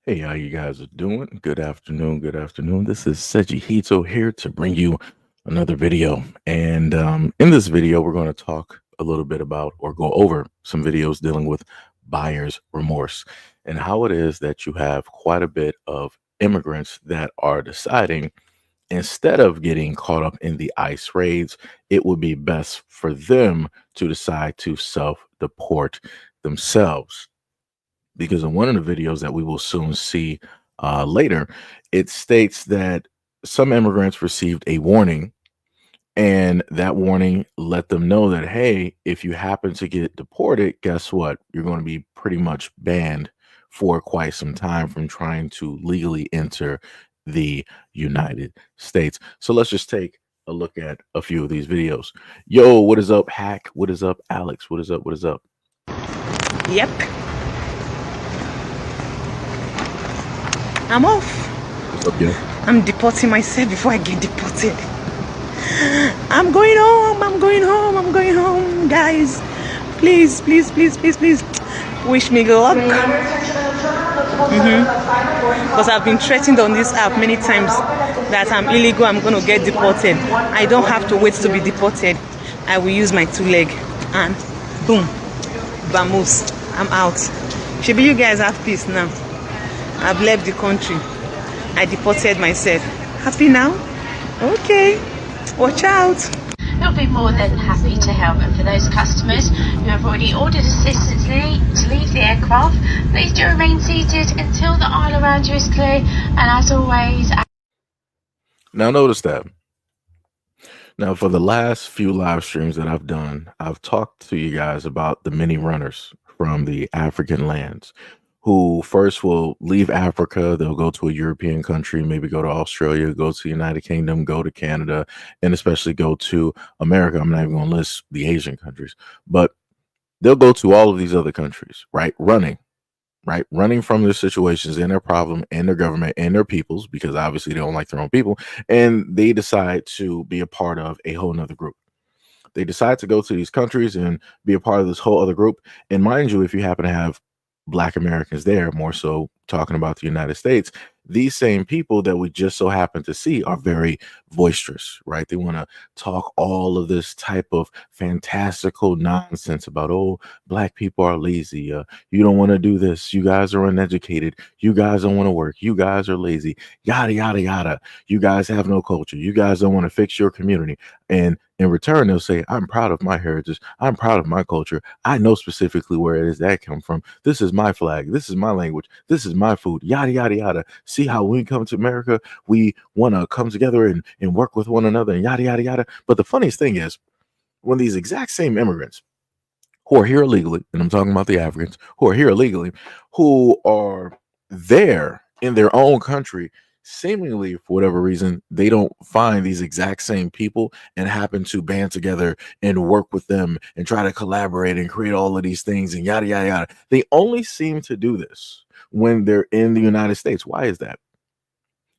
Hey, how you guys are doing? Good afternoon. Good afternoon. This is SEIJIHITO here to bring you another video. And in this video, we're going to talk a little bit about or go over some videos dealing with buyer's remorse and how it is that you have quite a bit of immigrants that are deciding instead of getting caught up in the ICE raids, it would be best for them to decide to self-deport themselves because in one of the videos that we will soon see later, it states that some immigrants received a warning, and that warning let them know that, hey, if you happen to get deported, guess what? You're going to be pretty much banned for quite some time from trying to legally enter the United States. So let's just take a look at a few of these videos. Yo, what is up, Hack? What is up, Alex? What is up? What is up? Yep, I'm off. What's up, yo? I'm deporting myself before I get deported. I'm going home. I'm going home. I'm going home, guys. Please, please, please, please, please, wish me luck. Because I've been threatened on this app many times that I'm illegal. I'm going to get deported. I don't have to wait to be deported. I will use my two leg and boom, vamos. I'm out. Maybe you guys have peace now. I've left the country. I deported myself. Happy now? Okay. Watch out. We'll be more than happy to help, and for those customers who have already ordered assistance to leave the aircraft, please do remain seated until the aisle around you is clear, and as always... Now notice that. Now, for the last few live streams that I've done, I've talked to you guys about the mini runners from the African lands who first will leave Africa. They'll go to a European country, maybe go to Australia, go to the United Kingdom, go to Canada, and especially go to America. I'm not even going to list the Asian countries, but they'll go to all of these other countries, right? Running from their situations and their problem and their government and their peoples, because obviously they don't like their own people, and they decide to be a part of a whole nother group. They decide to go to these countries and be a part of this whole other group. And mind you, if you happen to have Black Americans there, more so talking about the United States, these same people that we just so happen to see are very boisterous, right? They want to talk all of this type of fantastical nonsense about, oh, Black people are lazy. You don't want to do this. You guys are uneducated. You guys don't want to work. You guys are lazy. Yada, yada, yada. You guys have no culture. You guys don't want to fix your community. And in return, they'll say, I'm proud of my heritage. I'm proud of my culture. I know specifically where it is that come from. This is my flag. This is my language. This is my food. Yada, yada, yada. See how when we come to America, we want to come together and work with one another and yada, yada, yada. But the funniest thing is when these exact same immigrants who are here illegally, and I'm talking about the Africans who are here illegally, who are there in their own country, seemingly for whatever reason, they don't find these exact same people and happen to band together and work with them and try to collaborate and create all of these things and yada, yada, yada. They only seem to do this when they're in the United States. Why is that?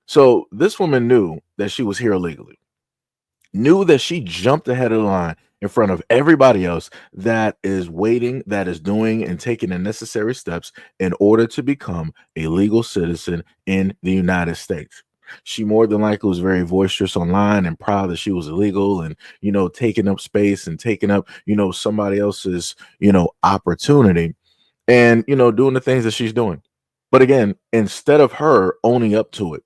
So this woman knew that she was here illegally, knew that she jumped ahead of the line in front of everybody else that is waiting, that is doing and taking the necessary steps in order to become a legal citizen in the United States. She more than likely was very boisterous online and proud that she was illegal and, taking up space and taking up, somebody else's, opportunity and, doing the things that she's doing. But again, instead of her owning up to it,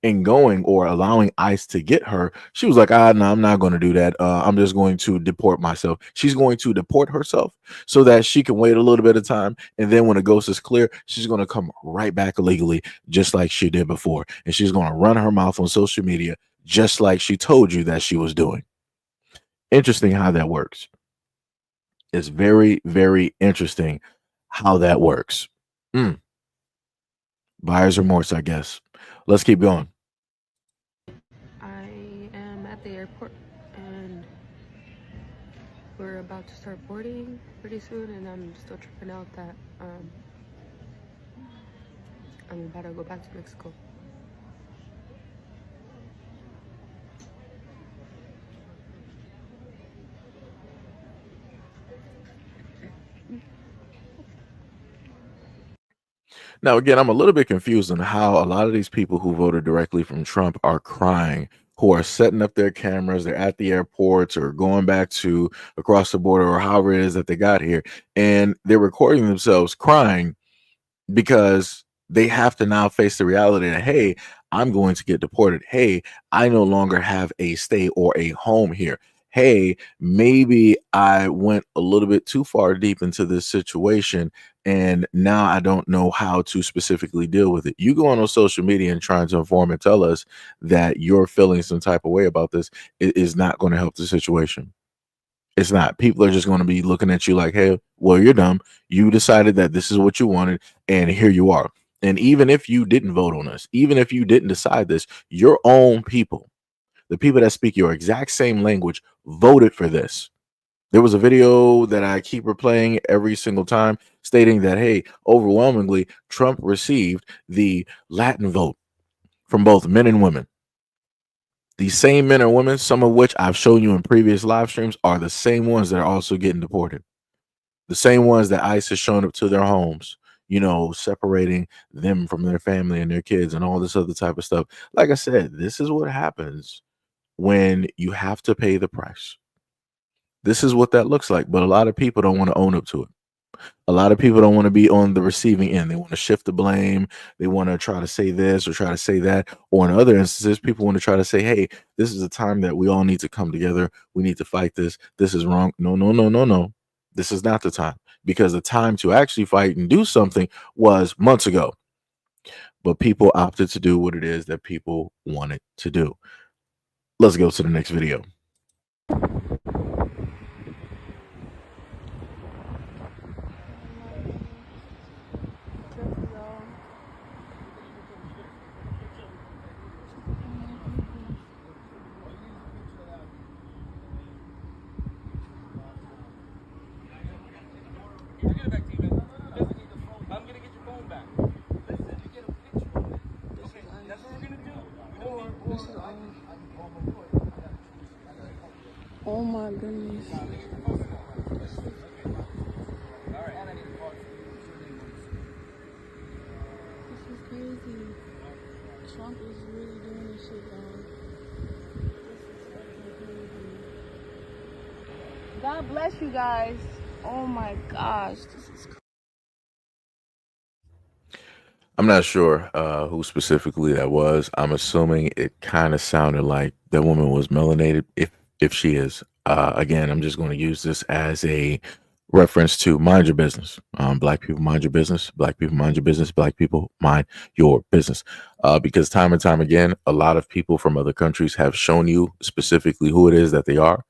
and going or allowing ICE to get her, she was like, no, I'm not going to do that. I'm just going to deport myself. She's going to deport herself so that she can wait a little bit of time. And then when the ghost is clear, she's going to come right back illegally, just like she did before. And she's going to run her mouth on social media, just like she told you that she was doing. Interesting how that works. It's very, very interesting how that works. Buyer's remorse, I guess. Let's keep going. I am at the airport and we're about to start boarding pretty soon, and I'm still tripping out that I'm about to go back to Mexico. Now, again, I'm a little bit confused on how a lot of these people who voted directly from Trump are crying, who are setting up their cameras, they're at the airports or going back to across the border or however it is that they got here, and they're recording themselves crying because they have to now face the reality that, hey, I'm going to get deported. Hey, I no longer have a stay or a home here. Hey, maybe I went a little bit too far deep into this situation and now I don't know how to specifically deal with it. You go on social media and trying to inform and tell us that you're feeling some type of way about this is not going to help the situation. It's not. People are just going to be looking at you like, hey, well, you're dumb. You decided that this is what you wanted, and here you are. And even if you didn't vote on this, even if you didn't decide this, your own people, the people that speak your exact same language, voted for this. There was a video that I keep replaying every single time stating that, hey, overwhelmingly, Trump received the Latin vote from both men and women. These same men and women, some of which I've shown you in previous live streams, are the same ones that are also getting deported. The same ones that ICE has shown up to their homes, separating them from their family and their kids and all this other type of stuff. Like I said, this is what happens when you have to pay the price. This is what that looks like, but a lot of people don't want to own up to it. A lot of people don't want to be on the receiving end. They want to shift the blame. They want to try to say this or try to say that. Or in other instances, people want to try to say, hey, this is a time that we all need to come together. We need to fight this. This is wrong. No, no, no, no, no. This is not the time, because the time to actually fight and do something was months ago. But people opted to do what it is that people wanted to do. Let's go to the next video. Oh my goodness. This is crazy. Trump is really doing this shit, y'all. God bless you guys. Oh my gosh. This is crazy. I'm not sure who specifically that was. I'm assuming it kind of sounded like that woman was melanated, if she is. Again, I'm just going to use this as a reference to mind your business. Black people mind your business. Black people mind your business. Black people mind your business. Because time and time again, a lot of people from other countries have shown you specifically who it is that they are.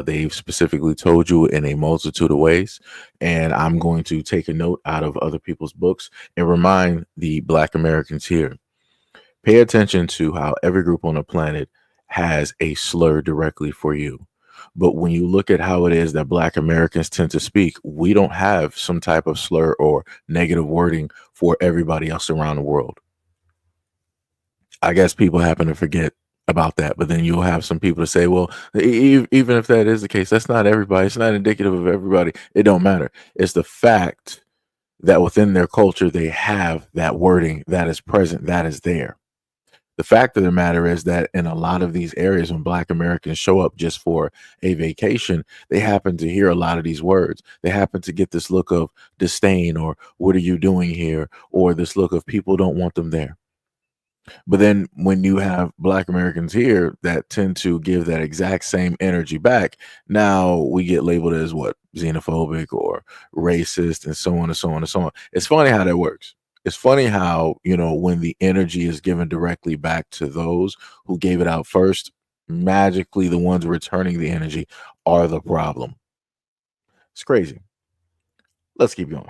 They've specifically told you in a multitude of ways, and I'm going to take a note out of other people's books and remind the Black Americans here. Pay attention to how every group on the planet has a slur directly for you. But when you look at how it is that Black Americans tend to speak, we don't have some type of slur or negative wording for everybody else around the world. I guess people happen to forget about that, but then you'll have some people to say, well, even if that is the case, that's not everybody. It's not indicative of everybody. It don't matter. It's the fact that within their culture, they have that wording that is present, that is there. The fact of the matter is that in a lot of these areas, when Black Americans show up just for a vacation, they happen to hear a lot of these words. They happen to get this look of disdain, or what are you doing here? Or this look of people don't want them there. But then when you have Black Americans here that tend to give that exact same energy back, now we get labeled as what? Xenophobic or racist, and so on and so on and so on. It's funny how that works. It's funny how, when the energy is given directly back to those who gave it out first, magically the ones returning the energy are the problem. It's crazy. Let's keep going.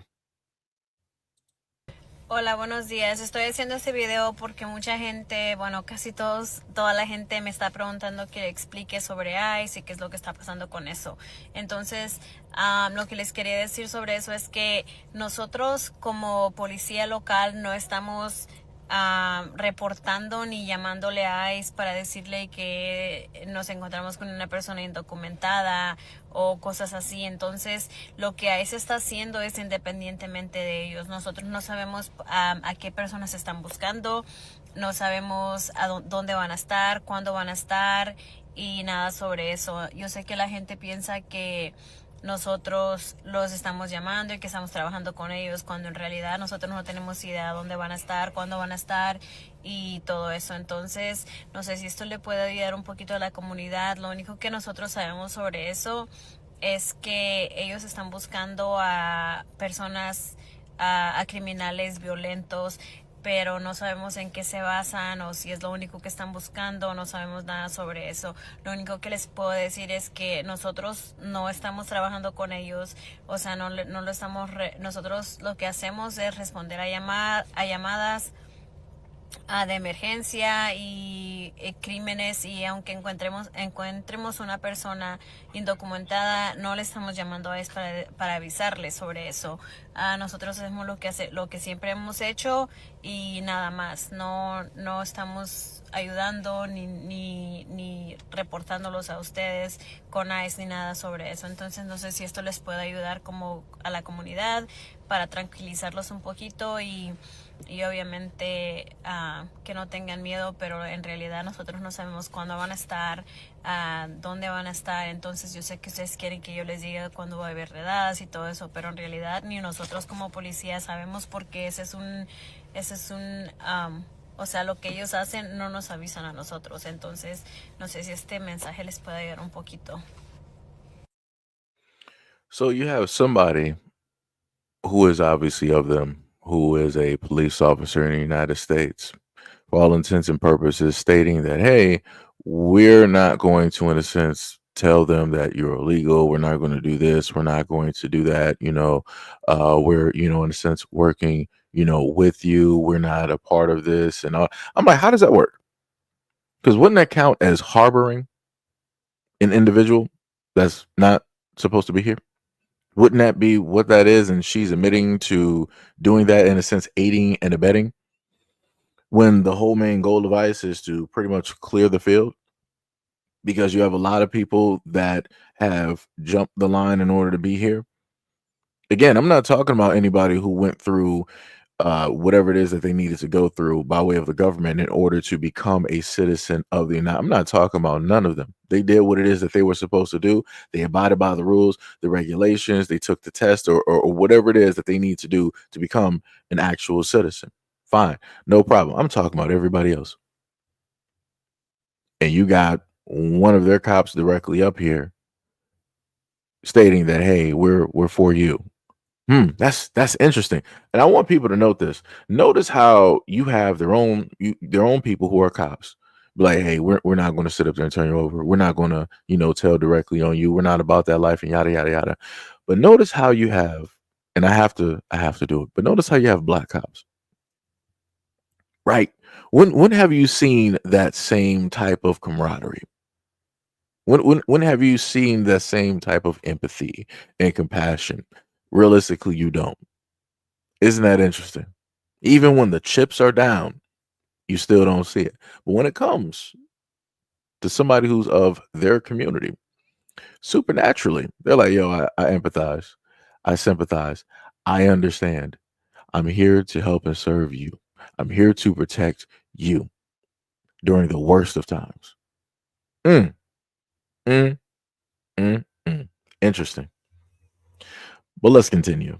Hola, buenos días. Estoy haciendo este video porque mucha gente, bueno, casi toda la gente me está preguntando que le explique sobre ICE y qué es lo que está pasando con eso. Entonces, lo que les quería decir sobre eso es que nosotros como policía local no estamos reportando ni llamándole a ICE para decirle que nos encontramos con una persona indocumentada o cosas así. Entonces, lo que ICE está haciendo es independientemente de ellos. Nosotros no sabemos a qué personas están buscando, no sabemos dónde van a estar, cuándo van a estar y nada sobre eso. Yo sé que la gente piensa que nosotros los estamos llamando y que estamos trabajando con ellos, cuando en realidad nosotros no tenemos idea dónde van a estar, cuándo van a estar y todo eso. Entonces, no sé si esto le puede ayudar un poquito a la comunidad. Lo único que nosotros sabemos sobre eso es que ellos están buscando a personas, a criminales violentos, pero no sabemos en qué se basan o si es lo único que están buscando, no sabemos nada sobre eso. Lo único que les puedo decir es que nosotros no estamos trabajando con ellos, o sea, no lo estamos, nosotros lo que hacemos es responder a llamadas de emergencia y crímenes, y aunque encontremos una persona indocumentada, no le estamos llamando a eso para avisarles sobre eso. Nosotros hacemos lo que siempre hemos hecho y nada más. No estamos ayudando ni reportándolos a ustedes con ICE ni nada sobre eso. Entonces no sé si esto les puede ayudar como a la comunidad para tranquilizarlos un poquito y obviamente que no tengan miedo, pero en realidad nosotros no sabemos cuándo van a estar, dónde van a estar. Entonces yo sé que ustedes quieren que yo les diga cuándo va a haber redadas y todo eso, pero en realidad ni nosotros como policía sabemos, porque o sea, lo que ellos hacen no nos avisan a nosotros. Entonces no sé si este mensaje les puede ayudar un poquito. So you have somebody who is obviously of them, who is a police officer in the United States, for all intents and purposes, stating that, hey, we're not going to, in a sense, tell them that you're illegal. We're not going to do this. We're not going to do that. We're, in a sense, working, with you. We're not a part of this. And all. I'm like, how does that work? Because wouldn't that count as harboring an individual that's not supposed to be here? Wouldn't that be what that is? And she's admitting to doing that, in a sense, aiding and abetting, when the whole main goal of ICE is to pretty much clear the field, because you have a lot of people that have jumped the line in order to be here. Again, I'm not talking about anybody who went through whatever it is that they needed to go through by way of the government in order to become a citizen of the United. I'm not talking about none of them. They did what it is that they were supposed to do. They abided by the rules, the regulations. They took the test or whatever it is that they need to do to become an actual citizen. Fine, no problem. I'm talking about everybody else. And you got one of their cops directly up here stating that, hey, we're for you. That's interesting. And I want people to note this. Notice how you have their own people who are cops. Be like, hey, we're not going to sit up there and turn you over. We're not going to, tell directly on you. We're not about that life and yada yada yada. But notice how you have, and I have to do it. But notice how you have black cops. Right. When have you seen that same type of camaraderie? When have you seen that same type of empathy and compassion? Realistically, you don't. Isn't that interesting? Even when the chips are down, you still don't see it. But when it comes to somebody who's of their community, supernaturally, they're like, yo, I empathize. I sympathize. I understand. I'm here to help and serve you. I'm here to protect you during the worst of times. Mm, mm, mm. Interesting. But let's continue.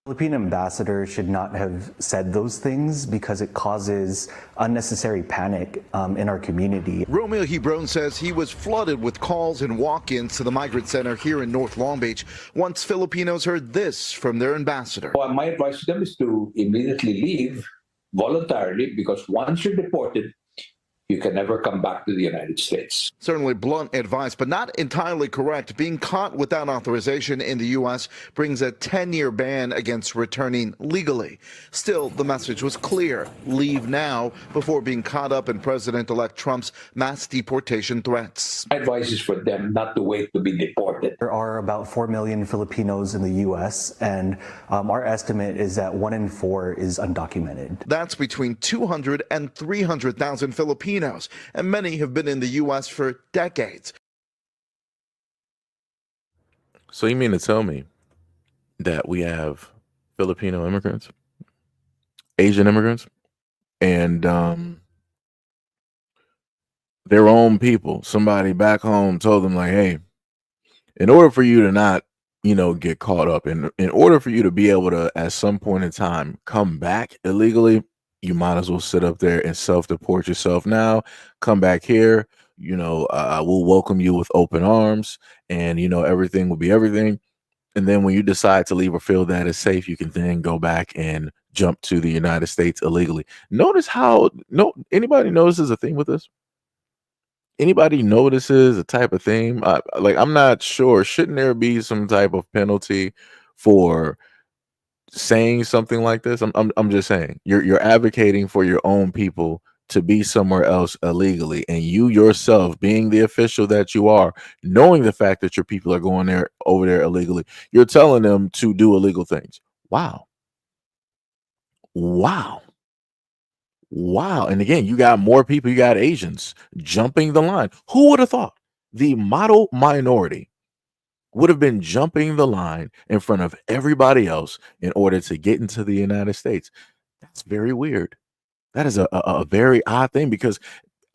Philippine ambassador should not have said those things because it causes unnecessary panic in our community. Romeo Hebron says he was flooded with calls and walk-ins to the migrant center here in North Long Beach once Filipinos heard this from their ambassador. Well, my advice to them is to immediately leave voluntarily, because once you're deported, you can never come back to the United States. Certainly blunt advice, but not entirely correct. Being caught without authorization in the U.S. brings a 10-year ban against returning legally. Still, the message was clear: leave now before being caught up in President-elect Trump's mass deportation threats. My advice is for them not to wait to be deported. There are about 4 million Filipinos in the U.S., and our estimate is that 1 in 4 is undocumented. That's between 200 and 300,000 Filipinos, and many have been in the U.S. for decades. So you mean to tell me that we have Filipino immigrants, Asian immigrants, and their own people, somebody back home told them like, hey, in order for you to not, get caught up, in order for you to be able to at some point in time come back illegally, you might as well sit up there and self-deport yourself now, come back here, we'll welcome you with open arms, and everything will be everything. And then when you decide to leave or feel that it's safe, you can then go back and jump to the United States illegally. Notice how anybody notices a theme with this? Anybody notices a type of theme? Like, I'm not sure. Shouldn't there be some type of penalty for saying something like this? I'm just saying. You're advocating for your own people to be somewhere else illegally, and you yourself, being the official that you are, knowing the fact that your people are going over there illegally, you're telling them to do illegal things. Wow. And again, you got more people, you got Asians jumping the line. Who would have thought the model minority would have been jumping the line in front of everybody else in order to get into the United States? That's very weird. That is a very odd thing, because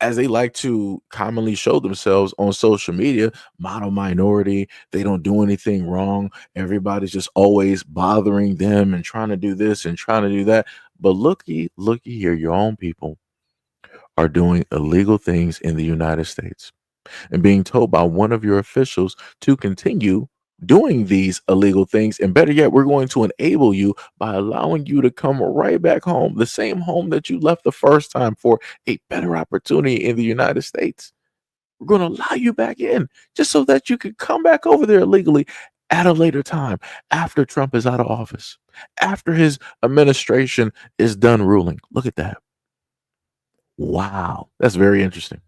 as they like to commonly show themselves on social media, model minority, they don't do anything wrong. Everybody's just always bothering them and trying to do this and trying to do that. But looky here, your own people are doing illegal things in the United States and being told by one of your officials to continue doing these illegal things. And better yet, we're going to enable you by allowing you to come right back home, the same home that you left the first time, for a better opportunity in the United States. We're going to allow you back in just so that you can come back over there illegally at a later time, after Trump is out of office, after his administration is done ruling. Look at that. Wow. That's very interesting.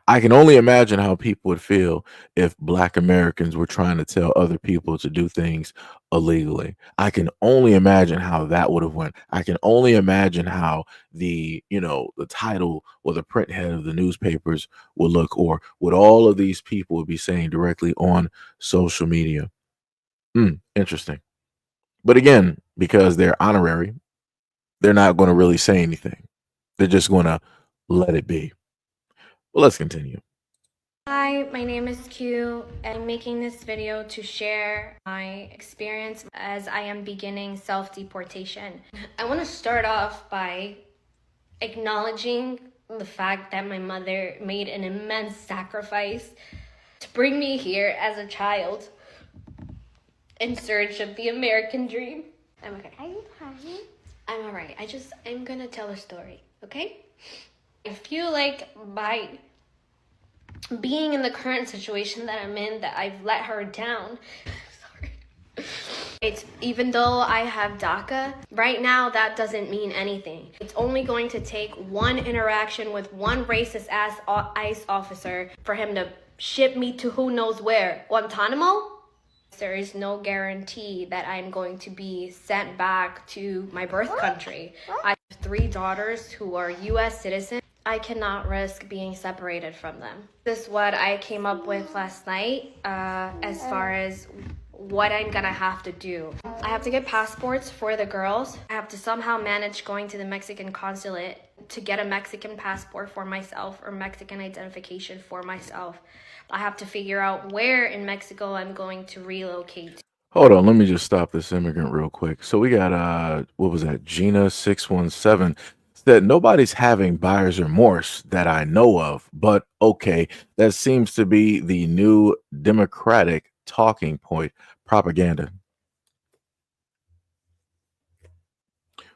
I can only imagine how people would feel if Black Americans were trying to tell other people to do things illegally. I can only imagine how that would have went. I can only imagine how the title or the print head of the newspapers would look, or what all of these people would be saying directly on social media. Interesting. But again, because they're honorary, they're not going to really say anything. They're just going to let it be. Well, let's continue. Hi, my name is Q. I'm making this video to share my experience as I am beginning self-deportation. I want to start off by acknowledging the fact that my mother made an immense sacrifice to bring me here as a child in search of the American dream. I'm okay. Are you crying? I'm alright. I'm gonna tell a story, okay? I feel like by being in the current situation that I'm in, that I've let her down. Sorry. It's even though I have DACA, right now that doesn't mean anything. It's only going to take one interaction with one racist ass ICE officer for him to ship me to who knows where. Guantanamo? There is no guarantee that I'm going to be sent back to my birth country. I have 3 daughters who are US citizens. I cannot risk being separated from them. This is what I came up with last night as far as what I'm gonna have to do. I have to get passports for the girls. I have to somehow manage going to the Mexican consulate to get a Mexican passport for myself, or Mexican identification for myself. I have to figure out where in Mexico I'm going to relocate. Hold on, let me just stop this immigrant real quick. So we got what was that? Gina617 said nobody's having buyer's remorse that I know of, but okay, that seems to be the new Democratic talking point. Propaganda.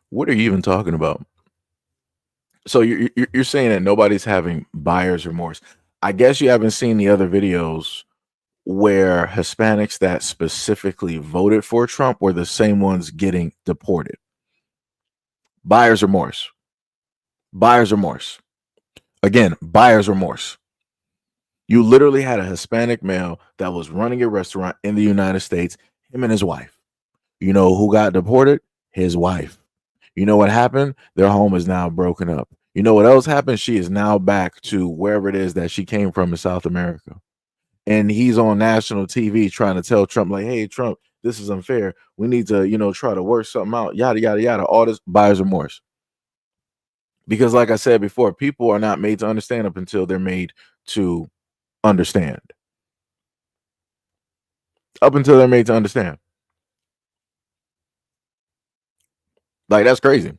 What are you even talking about? So you're saying that nobody's having buyer's remorse. I guess you haven't seen the other videos where Hispanics that specifically voted for Trump were the same ones getting deported. Buyer's remorse. Buyer's remorse. Again, buyer's remorse. You literally had a Hispanic male that was running a restaurant in the United States, him and his wife. You know who got deported? His wife. You know what happened? Their home is now broken up. You know what else happened? She is now back to wherever it is that she came from in South America. And he's on national TV trying to tell Trump, like, hey, Trump, this is unfair. We need to, try to work something out. Yada, yada, yada. All this buyer's remorse. Because like I said before, people are not made to understand up until they're made to understand. Up until they're made to understand. Like, that's crazy.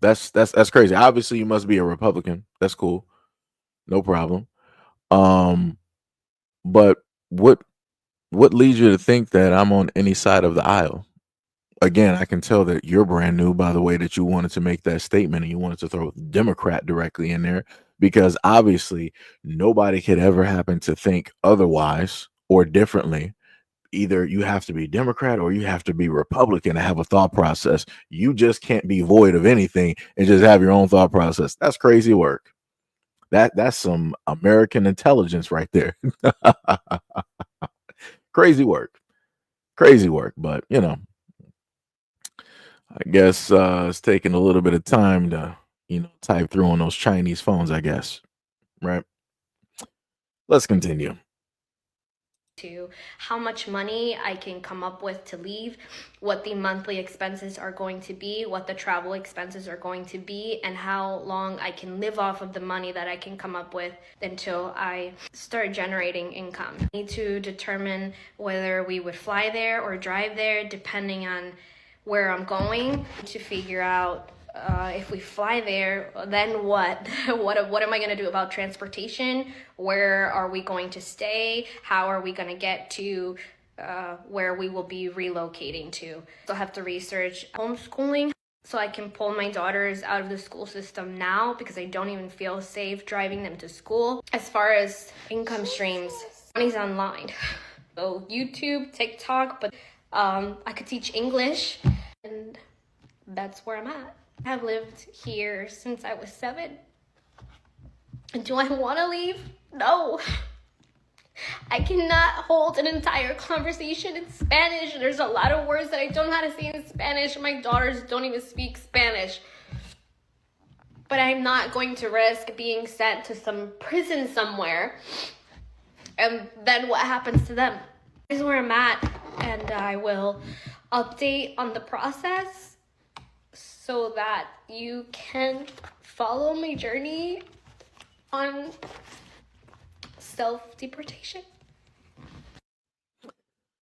That's crazy. Obviously, you must be a Republican. That's cool. No problem. But what leads you to think that I'm on any side of the aisle? Again, I can tell that you're brand new by the way that you wanted to make that statement and you wanted to throw Democrat directly in there, because obviously nobody could ever happen to think otherwise or differently. Either you have to be Democrat or you have to be Republican to have a thought process. You just can't be void of anything and just have your own thought process. That's crazy work. That's some American intelligence right there. Crazy work. Crazy work. But I guess it's taking a little bit of time to, type through on those Chinese phones, I guess. Right. Let's continue. To how much money I can come up with to leave, what the monthly expenses are going to be, what the travel expenses are going to be, and how long I can live off of the money that I can come up with until I start generating income. I need to determine whether we would fly there or drive there depending on where I'm going, to figure out if we fly there, then what? What am I going to do about transportation? Where are we going to stay? How are we going to get to where we will be relocating to? So I have to research homeschooling so I can pull my daughters out of the school system now, because I don't even feel safe driving them to school. As far as income streams, money's online. So YouTube, TikTok, but I could teach English, and that's where I'm at. I have lived here since I was 7. Do I want to leave? No. I cannot hold an entire conversation in Spanish. There's a lot of words that I don't know how to say in Spanish. My daughters don't even speak Spanish. But I'm not going to risk being sent to some prison somewhere. And then what happens to them? This is where I'm at, and I will update on the process so that you can follow my journey on self-deportation.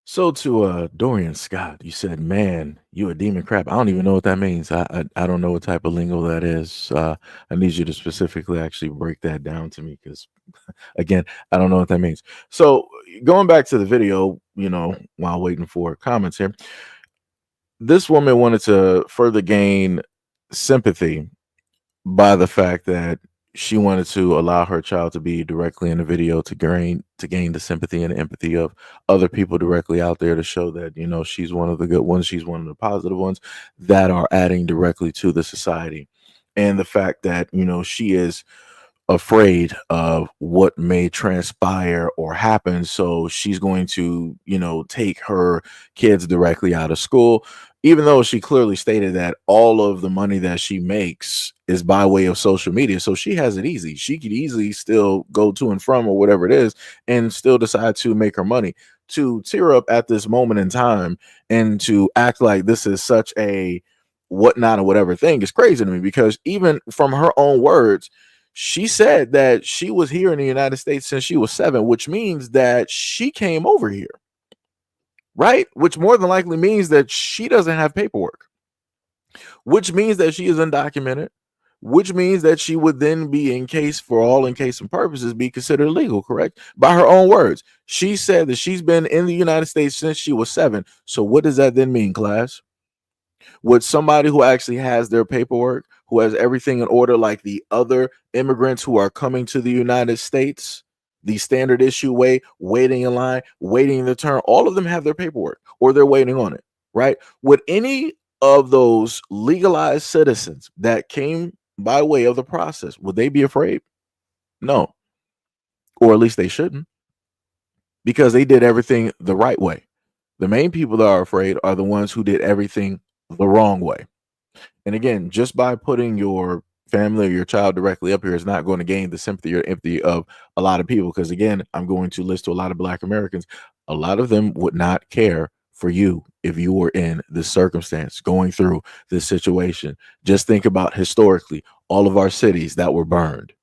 So to Dorian Scott, you said, man, you a demon crap. I don't even know what that means. I don't know what type of lingo that is. I need you to specifically actually break that down to me, because again, I don't know what that means. So going back to the video, while waiting for comments here, this woman wanted to further gain sympathy by the fact that she wanted to allow her child to be directly in the video to gain the sympathy and empathy of other people directly out there, to show that she's one of the good ones, she's one of the positive ones that are adding directly to the society. And the fact that she is afraid of what may transpire or happen, so she's going to take her kids directly out of school, even though she clearly stated that all of the money that she makes is by way of social media. So she has it easy. She could easily still go to and from or whatever it is and still decide to make her money. To tear up at this moment in time and to act like this is such a whatnot or whatever thing is crazy to me, because even from her own words, she said that she was here in the United States since she was 7, which means that she came over here, right? Which more than likely means that she doesn't have paperwork, which means that she is undocumented, which means that she would then be, in case and purposes, be considered illegal, correct? By her own words, she said that she's been in the United States since she was 7. So what does that then mean, class? Would somebody who actually has their paperwork, who has everything in order, like the other immigrants who are coming to the United States, the standard issue way, waiting in line, waiting their turn, all of them have their paperwork or they're waiting on it, right? Would any of those legalized citizens that came by way of the process, would they be afraid? No, or at least they shouldn't, because they did everything the right way. The main people that are afraid are the ones who did everything the wrong way. And again, just by putting your family or your child directly up here is not going to gain the sympathy or empathy of a lot of people. Because again, I'm going to list to a lot of Black Americans. A lot of them would not care for you if you were in this circumstance, going through this situation. Just think about historically all of our cities that were burned,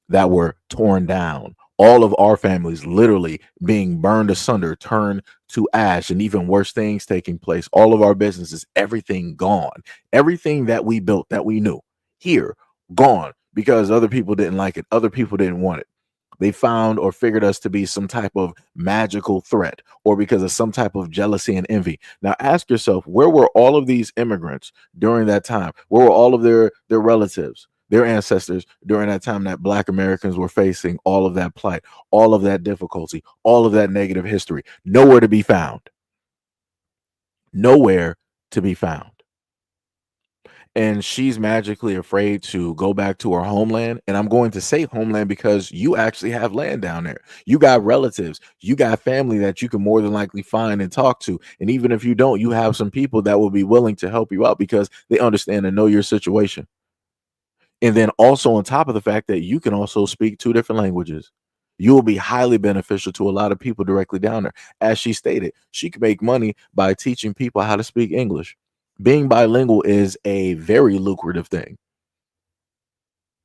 that were torn down, all of our families literally being burned asunder, turned to ash, and even worse things taking place. All of our businesses, everything gone. Everything that we built, that we knew here, gone because other people didn't like it. Other people didn't want it. They found or figured us to be some type of magical threat or because of some type of jealousy and envy. Now ask yourself, where were all of these immigrants during that time? Where were all of their relatives, their ancestors during that time that Black Americans were facing all of that plight, all of that difficulty, all of that negative history? Nowhere to be found. Nowhere to be found. And she's magically afraid to go back to her homeland. And I'm going to say homeland because you actually have land down there. You got relatives, you got family that you can more than likely find and talk to. And even if you don't, you have some people that will be willing to help you out because they understand and know your situation. And then also on top of the fact that you can also speak 2 different languages, you will be highly beneficial to a lot of people directly down there. As she stated, she can make money by teaching people how to speak English. Being bilingual is a very lucrative thing.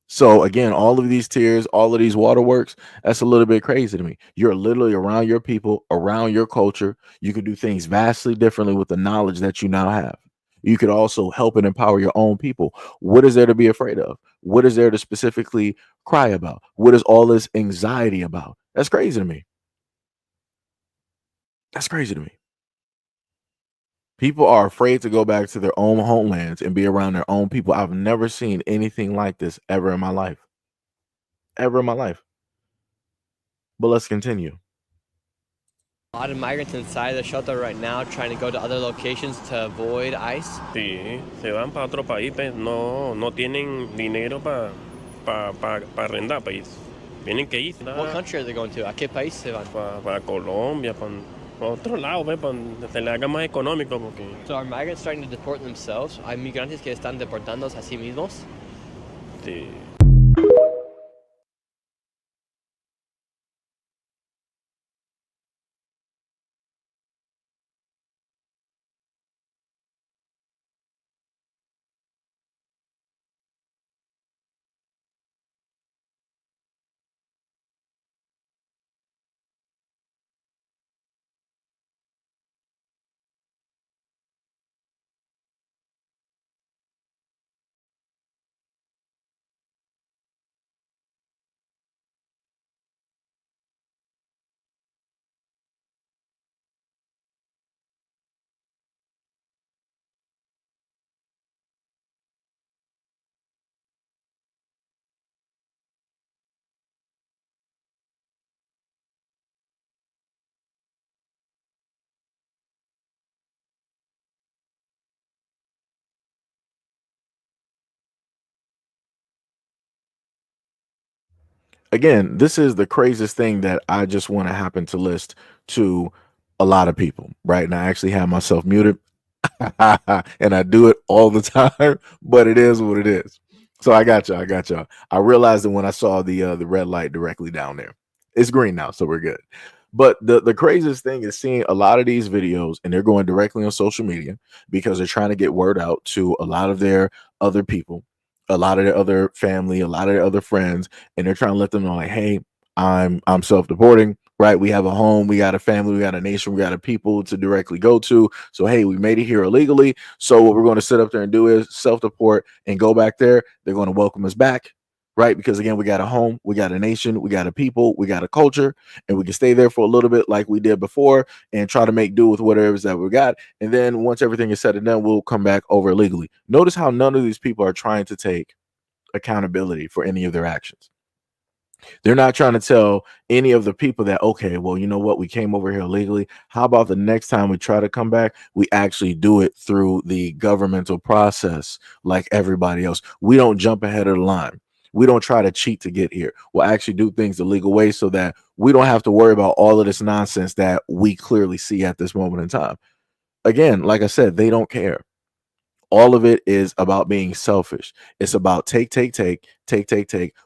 So again, all of these tiers, all of these waterworks, that's a little bit crazy to me. You're literally around your people, around your culture. You can do things vastly differently with the knowledge that you now have. You could also help and empower your own people. What is there to be afraid of? What is there to specifically cry about? What is all this anxiety about? That's crazy to me. That's crazy to me. People are afraid to go back to their own homelands and be around their own people. I've never seen anything like this ever in my life. Ever in my life. But let's continue. A lot of migrants inside the shelter right now trying to go to other locations to avoid ICE. Sí, se van para otro país, pues no tienen dinero para arrendar país. Tienen que ir. What country are they going to? ¿A qué país se van? Para Colombia, para otro lado, pues, para se le haga más económico. Porque... So are migrants starting to deport themselves? ¿Hay migrantes que están deportándose a sí mismos? Sí. Again, this is the craziest thing that I just want to happen to list to a lot of people, right? And I actually have myself muted and I do it all the time, but it is what it is. So I got y'all. I got y'all. I realized it when I saw the red light directly down there. It's green now, so we're good. But the craziest thing is seeing a lot of these videos, and they're going directly on social media because they're trying to get word out to a lot of their other people, a lot of their other family, a lot of their other friends, and they're trying to let them know, like, hey, I'm self-deporting, right? We have a home, we got a family, we got a nation, we got a people to directly go to. So hey, we made it here illegally. So what we're going to sit up there and do is self-deport and go back there. They're going to welcome us back. right? Because again, we got a home, we got a nation, we got a people, we got a culture, and we can stay there for a little bit like we did before and try to make do with whatever it is that we got. And then once everything is said and done, we'll come back over illegally. Notice how none of these people are trying to take accountability for any of their actions. They're not trying to tell any of the people that, okay, well, you know what? We came over here illegally. How about the next time we try to come back, we actually do it through the governmental process like everybody else. We don't jump ahead of the line. We don't try to cheat to get here. We'll actually do things the legal way so that we don't have to worry about all of this nonsense that we clearly see at this moment in time. Again, like I said, they don't care. All of it is about being selfish. It's about take.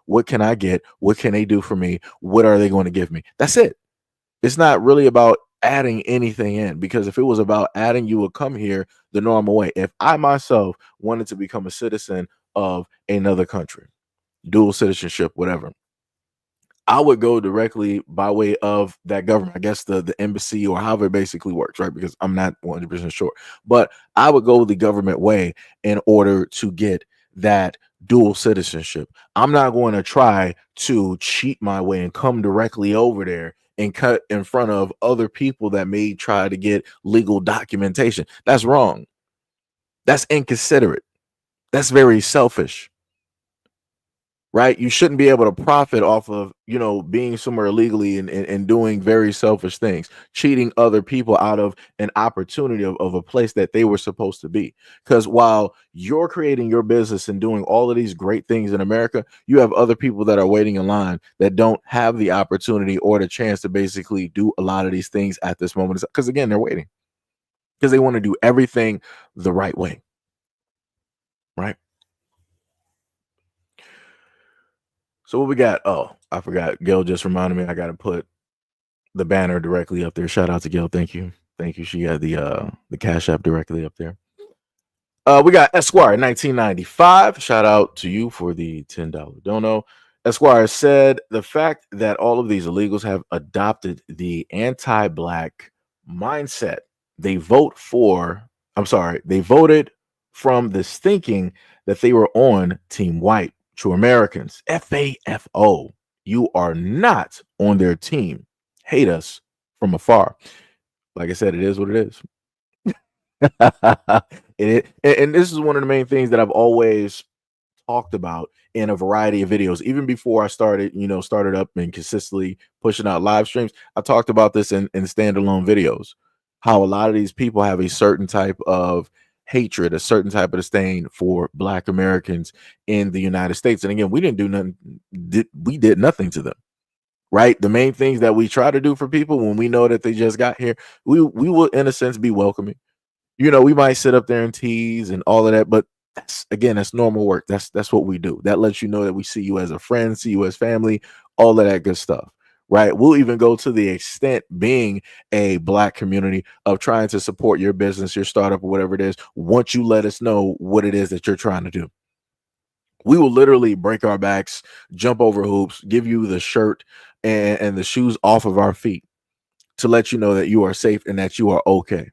What can I get? What can they do for me? What are they going to give me? That's it. It's not really about adding anything in, because if it was about adding, you would come here the normal way. If I myself wanted to become a citizen of another country, dual citizenship, whatever, I would go directly by way of that government, I guess the embassy or however it basically works, right? Because I'm not 100% sure, but I would go the government way in order to get that dual citizenship. I'm not going to try to cheat my way and come directly over there and cut in front of other people that may try to get legal documentation. That's wrong. That's inconsiderate. That's very selfish. Right? You shouldn't be able to profit off of, being somewhere illegally and doing very selfish things, cheating other people out of an opportunity of a place that they were supposed to be. Because while you're creating your business and doing all of these great things in America, you have other people that are waiting in line that don't have the opportunity or the chance to basically do a lot of these things at this moment. Because again, they're waiting because they want to do everything the right way. Right? So what we got? Oh, I forgot. Gail just reminded me I got to put the banner directly up there. Shout out to Gail. Thank you. Thank you. She had the Cashapp directly up there. We got Esquire 1995. Shout out to you for the $10 dono. Esquire said the fact that all of these illegals have adopted the anti-black mindset. They voted from this thinking that they were on Team White. True Americans, FAFO, you are not on their team. Hate us from afar. Like I said, it is what it is. And this is one of the main things that I've always talked about in a variety of videos. Even before I started up and consistently pushing out live streams, I talked about this in standalone videos. How a lot of these people have a certain type of hatred, a certain type of disdain for Black Americans in the United States. And again, we didn't do nothing. We did nothing to them. Right? The main things that we try to do for people when we know that they just got here, we will in a sense be welcoming. We might sit up there and tease and all of that, but that's normal work. That's what we do. That lets you know that we see you as a friend, see you as family, all of that good stuff. Right? We'll even go to the extent, being a Black community, of trying to support your business, your startup, or whatever it is, once you let us know what it is that you're trying to do. We will literally break our backs, jump over hoops, give you the shirt and the shoes off of our feet to let you know that you are safe and that you are okay.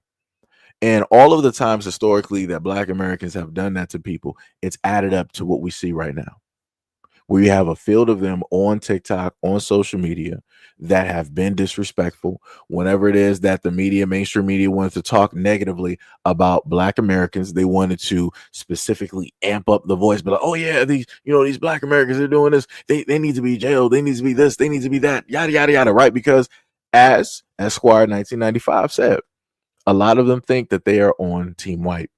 And all of the times historically that Black Americans have done that to people, it's added up to what we see right now, where you have a field of them on TikTok, on social media, that have been disrespectful. Whenever it is that the mainstream media wanted to talk negatively about Black Americans, they wanted to specifically amp up the voice, but like, oh yeah, these Black Americans are doing this. They need to be jailed. They need to be this. They need to be that. Yada yada yada. Right? Because as Esquire 1995 said, a lot of them think that they are on Team White,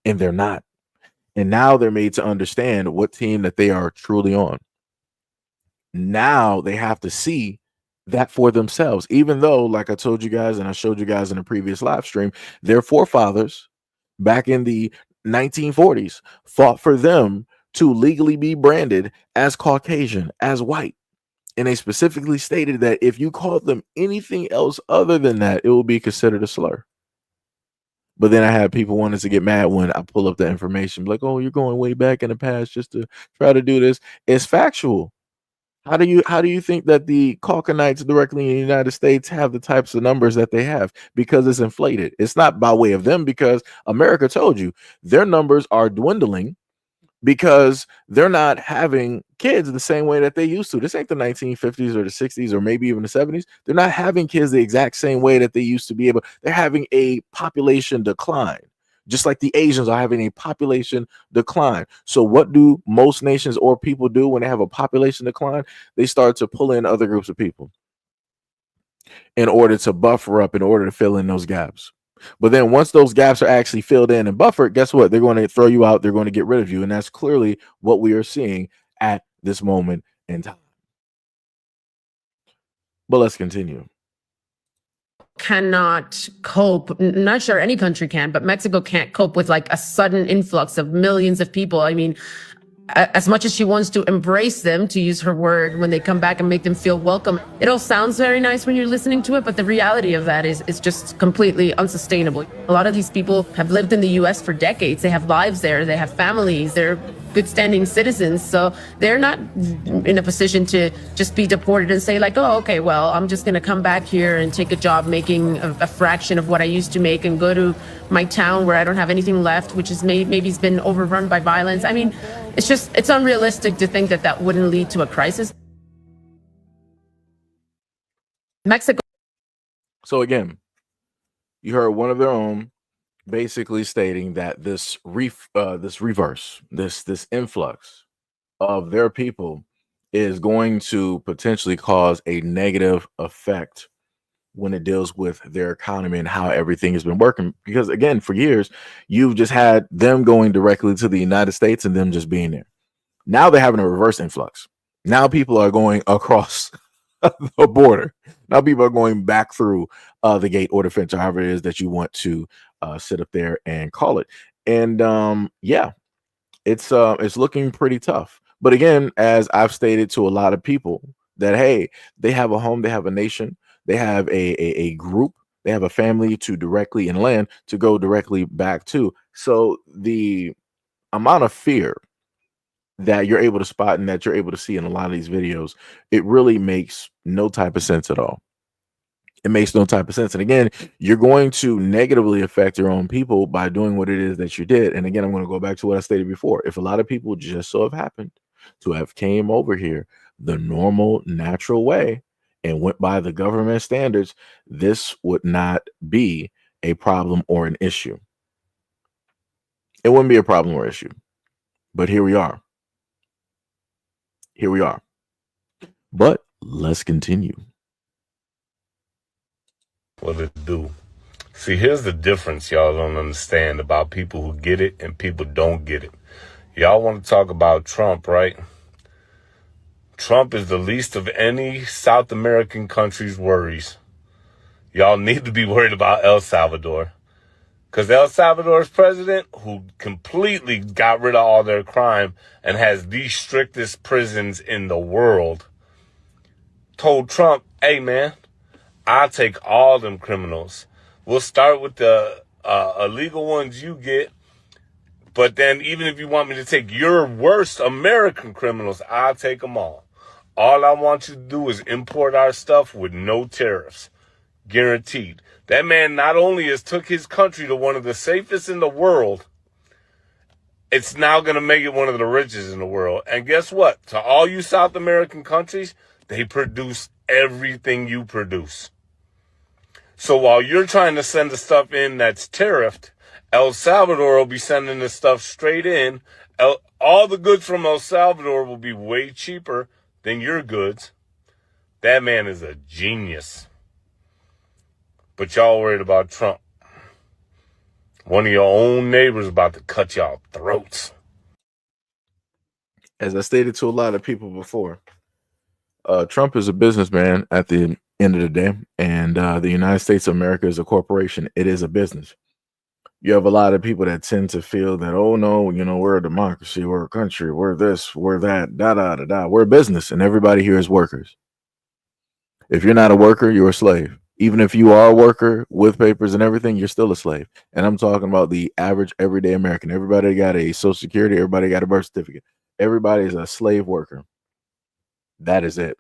and they're not. And now they're made to understand what team that they are truly on. Now they have to see that for themselves, even though, like I told you guys and I showed you guys in a previous live stream, their forefathers back in the 1940s fought for them to legally be branded as Caucasian, as white. And they specifically stated that if you called them anything else other than that, it will be considered a slur. But then I had people wanting to get mad when I pull up the information, like, oh, you're going way back in the past just to try to do this. It's factual. How do you think that the Caucanites directly in the United States have the types of numbers that they have? Because it's inflated. It's not by way of them, because America told you their numbers are dwindling because they're not having kids the same way that they used to. This ain't the 1950s or the 60s or maybe even the 70s. They're not having kids the exact same way that they used to be able. They're having a population decline, just like the Asians are having a population decline. So what do most nations or people do when they have a population decline? They start to pull in other groups of people in order to buffer up, in order to fill in those gaps. But then once those gaps are actually filled in and buffered, guess what? They're going to throw you out. They're going to get rid of you. And that's clearly what we are seeing at this moment in time. But let's continue. Cannot cope, not sure any country can, but Mexico can't cope with like a sudden influx of millions of people. I mean, as much as she wants to embrace them, to use her word, when they come back and make them feel welcome, it all sounds very nice when you're listening to it, but the reality of that is just completely unsustainable. A lot of these people have lived in the US for decades. They have lives there, they have families, they're good standing citizens, so they're not in a position to just be deported and say like, oh, okay, well, I'm just gonna come back here and take a job making a fraction of what I used to make and go to my town where I don't have anything left, which is maybe it's been overrun by violence. I mean, it's unrealistic to think that that wouldn't lead to a crisis. Mexico. So again, you heard one of their own basically stating that this influx of their people is going to potentially cause a negative effect when it deals with their economy and how everything has been working. Because again, for years, you've just had them going directly to the United States and them just being there. Now they're having a reverse influx. Now people are going across the border. Now people are going back through the gate or the fence, or however it is that you want to sit up there and call it. And yeah, it's looking pretty tough. But again, as I've stated to a lot of people, that hey, they have a home, they have a nation, they have a group, they have a family to directly and land to go directly back to. So the amount of fear that you're able to spot and that you're able to see in a lot of these videos, it really makes no type of sense at all. It makes no type of sense. And again, you're going to negatively affect your own people by doing what it is that you did. And again, I'm going to go back to what I stated before. If a lot of people just so have happened to have came over here the normal, natural way and went by the government standards, this would not be a problem or an issue. It wouldn't be a problem or issue. But here we are. Here we are. But let's continue. What it do? See, here's the difference y'all don't understand about people who get it and people don't get it. Y'all want to talk about Trump, right? Trump is the least of any South American country's worries. Y'all need to be worried about El Salvador. Because El Salvador's president, who completely got rid of all their crime and has the strictest prisons in the world, told Trump, hey, man, I'll take all them criminals. We'll start with the illegal ones you get. But then even if you want me to take your worst American criminals, I'll take them all. All I want you to do is import our stuff with no tariffs. Guaranteed. That man not only has took his country to one of the safest in the world, it's now going to make it one of the richest in the world. And guess what? To all you South American countries, they produce everything you produce. So while you're trying to send the stuff in that's tariffed, El Salvador will be sending the stuff straight in. All the goods from El Salvador will be way cheaper than your goods. That man is a genius. But y'all worried about Trump. One of your own neighbors about to cut y'all throats. As I stated to a lot of people before, Trump is a businessman at the end of the day, and the United States of America is a corporation. It is a business. You have a lot of people that tend to feel that, oh no, you know, we're a democracy, we're a country, we're this, we're that, da da da da. We're a business, and everybody here is workers. If you're not a worker, you're a slave. Even if you are a worker with papers and everything, you're still a slave. And I'm talking about the average everyday American. Everybody got a Social Security, everybody got a birth certificate. Everybody is a slave worker. That is it.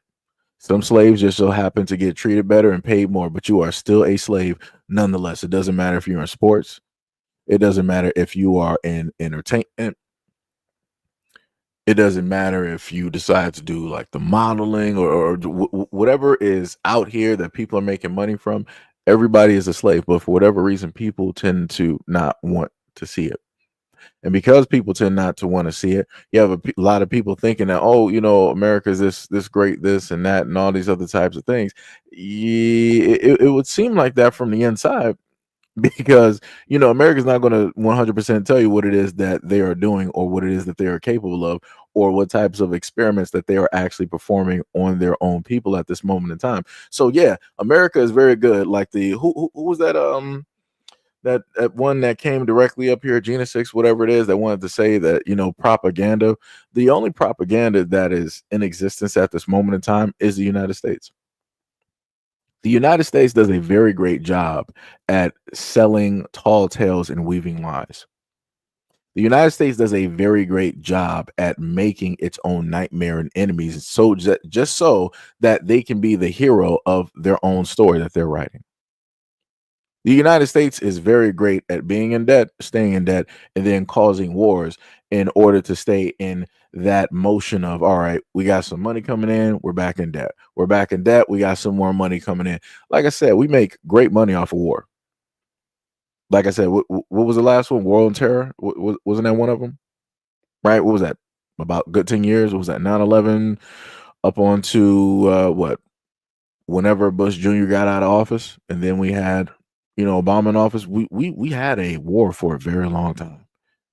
Some slaves just so happen to get treated better and paid more, but you are still a slave nonetheless. It doesn't matter if you're in sports. It doesn't matter if you are in entertainment. It doesn't matter if you decide to do like the modeling or whatever is out here that people are making money from. Everybody is a slave, but for whatever reason, people tend to not want to see it. And because people tend not to want to see it, you have a lot of people thinking that, oh, America is this great, this and that, and all these other types of things. Yeah, it would seem like that from the inside, because America's not going to 100% tell you what it is that they are doing, or what it is that they are capable of, or what types of experiments that they are actually performing on their own people at this moment in time. So yeah, America is very good. Like the who was that that one that came directly up here, Gina Six, whatever it is, that wanted to say that propaganda. The only propaganda that is in existence at this moment in time is the United States. The United States does a very great job at selling tall tales and weaving lies. The United States does a very great job at making its own nightmare and enemies, so just so that they can be the hero of their own story that they're writing. The United States is very great at being in debt, staying in debt, and then causing wars in order to stay in that motion of, all right, we got some money coming in, we're back in debt. We're back in debt, we got some more money coming in. Like I said, we make great money off of war. Like I said, what was the last one? War on Terror? Wasn't that one of them? Right? What was that? About good 10 years? What was that? 9/11 up onto what? Whenever Bush Jr. got out of office, and then we had Obama in office. We had a war for a very long time.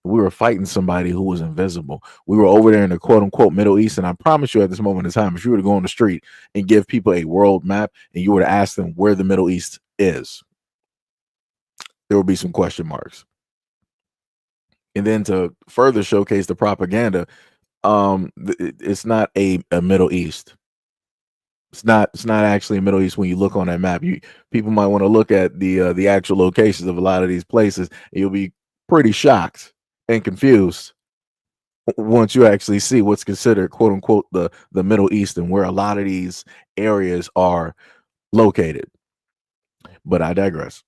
We were fighting somebody who was invisible. We were over there in the quote unquote Middle East. And I promise you, at this moment in time, if you were to go on the street and give people a world map and you were to ask them where the Middle East is, there will be some question marks. And then to further showcase the propaganda, it's not a Middle East. It's not actually a Middle East when you look on that map. People might want to look at the actual locations of a lot of these places, and you'll be pretty shocked and confused once you actually see what's considered quote unquote the Middle East and where a lot of these areas are located. But I digress.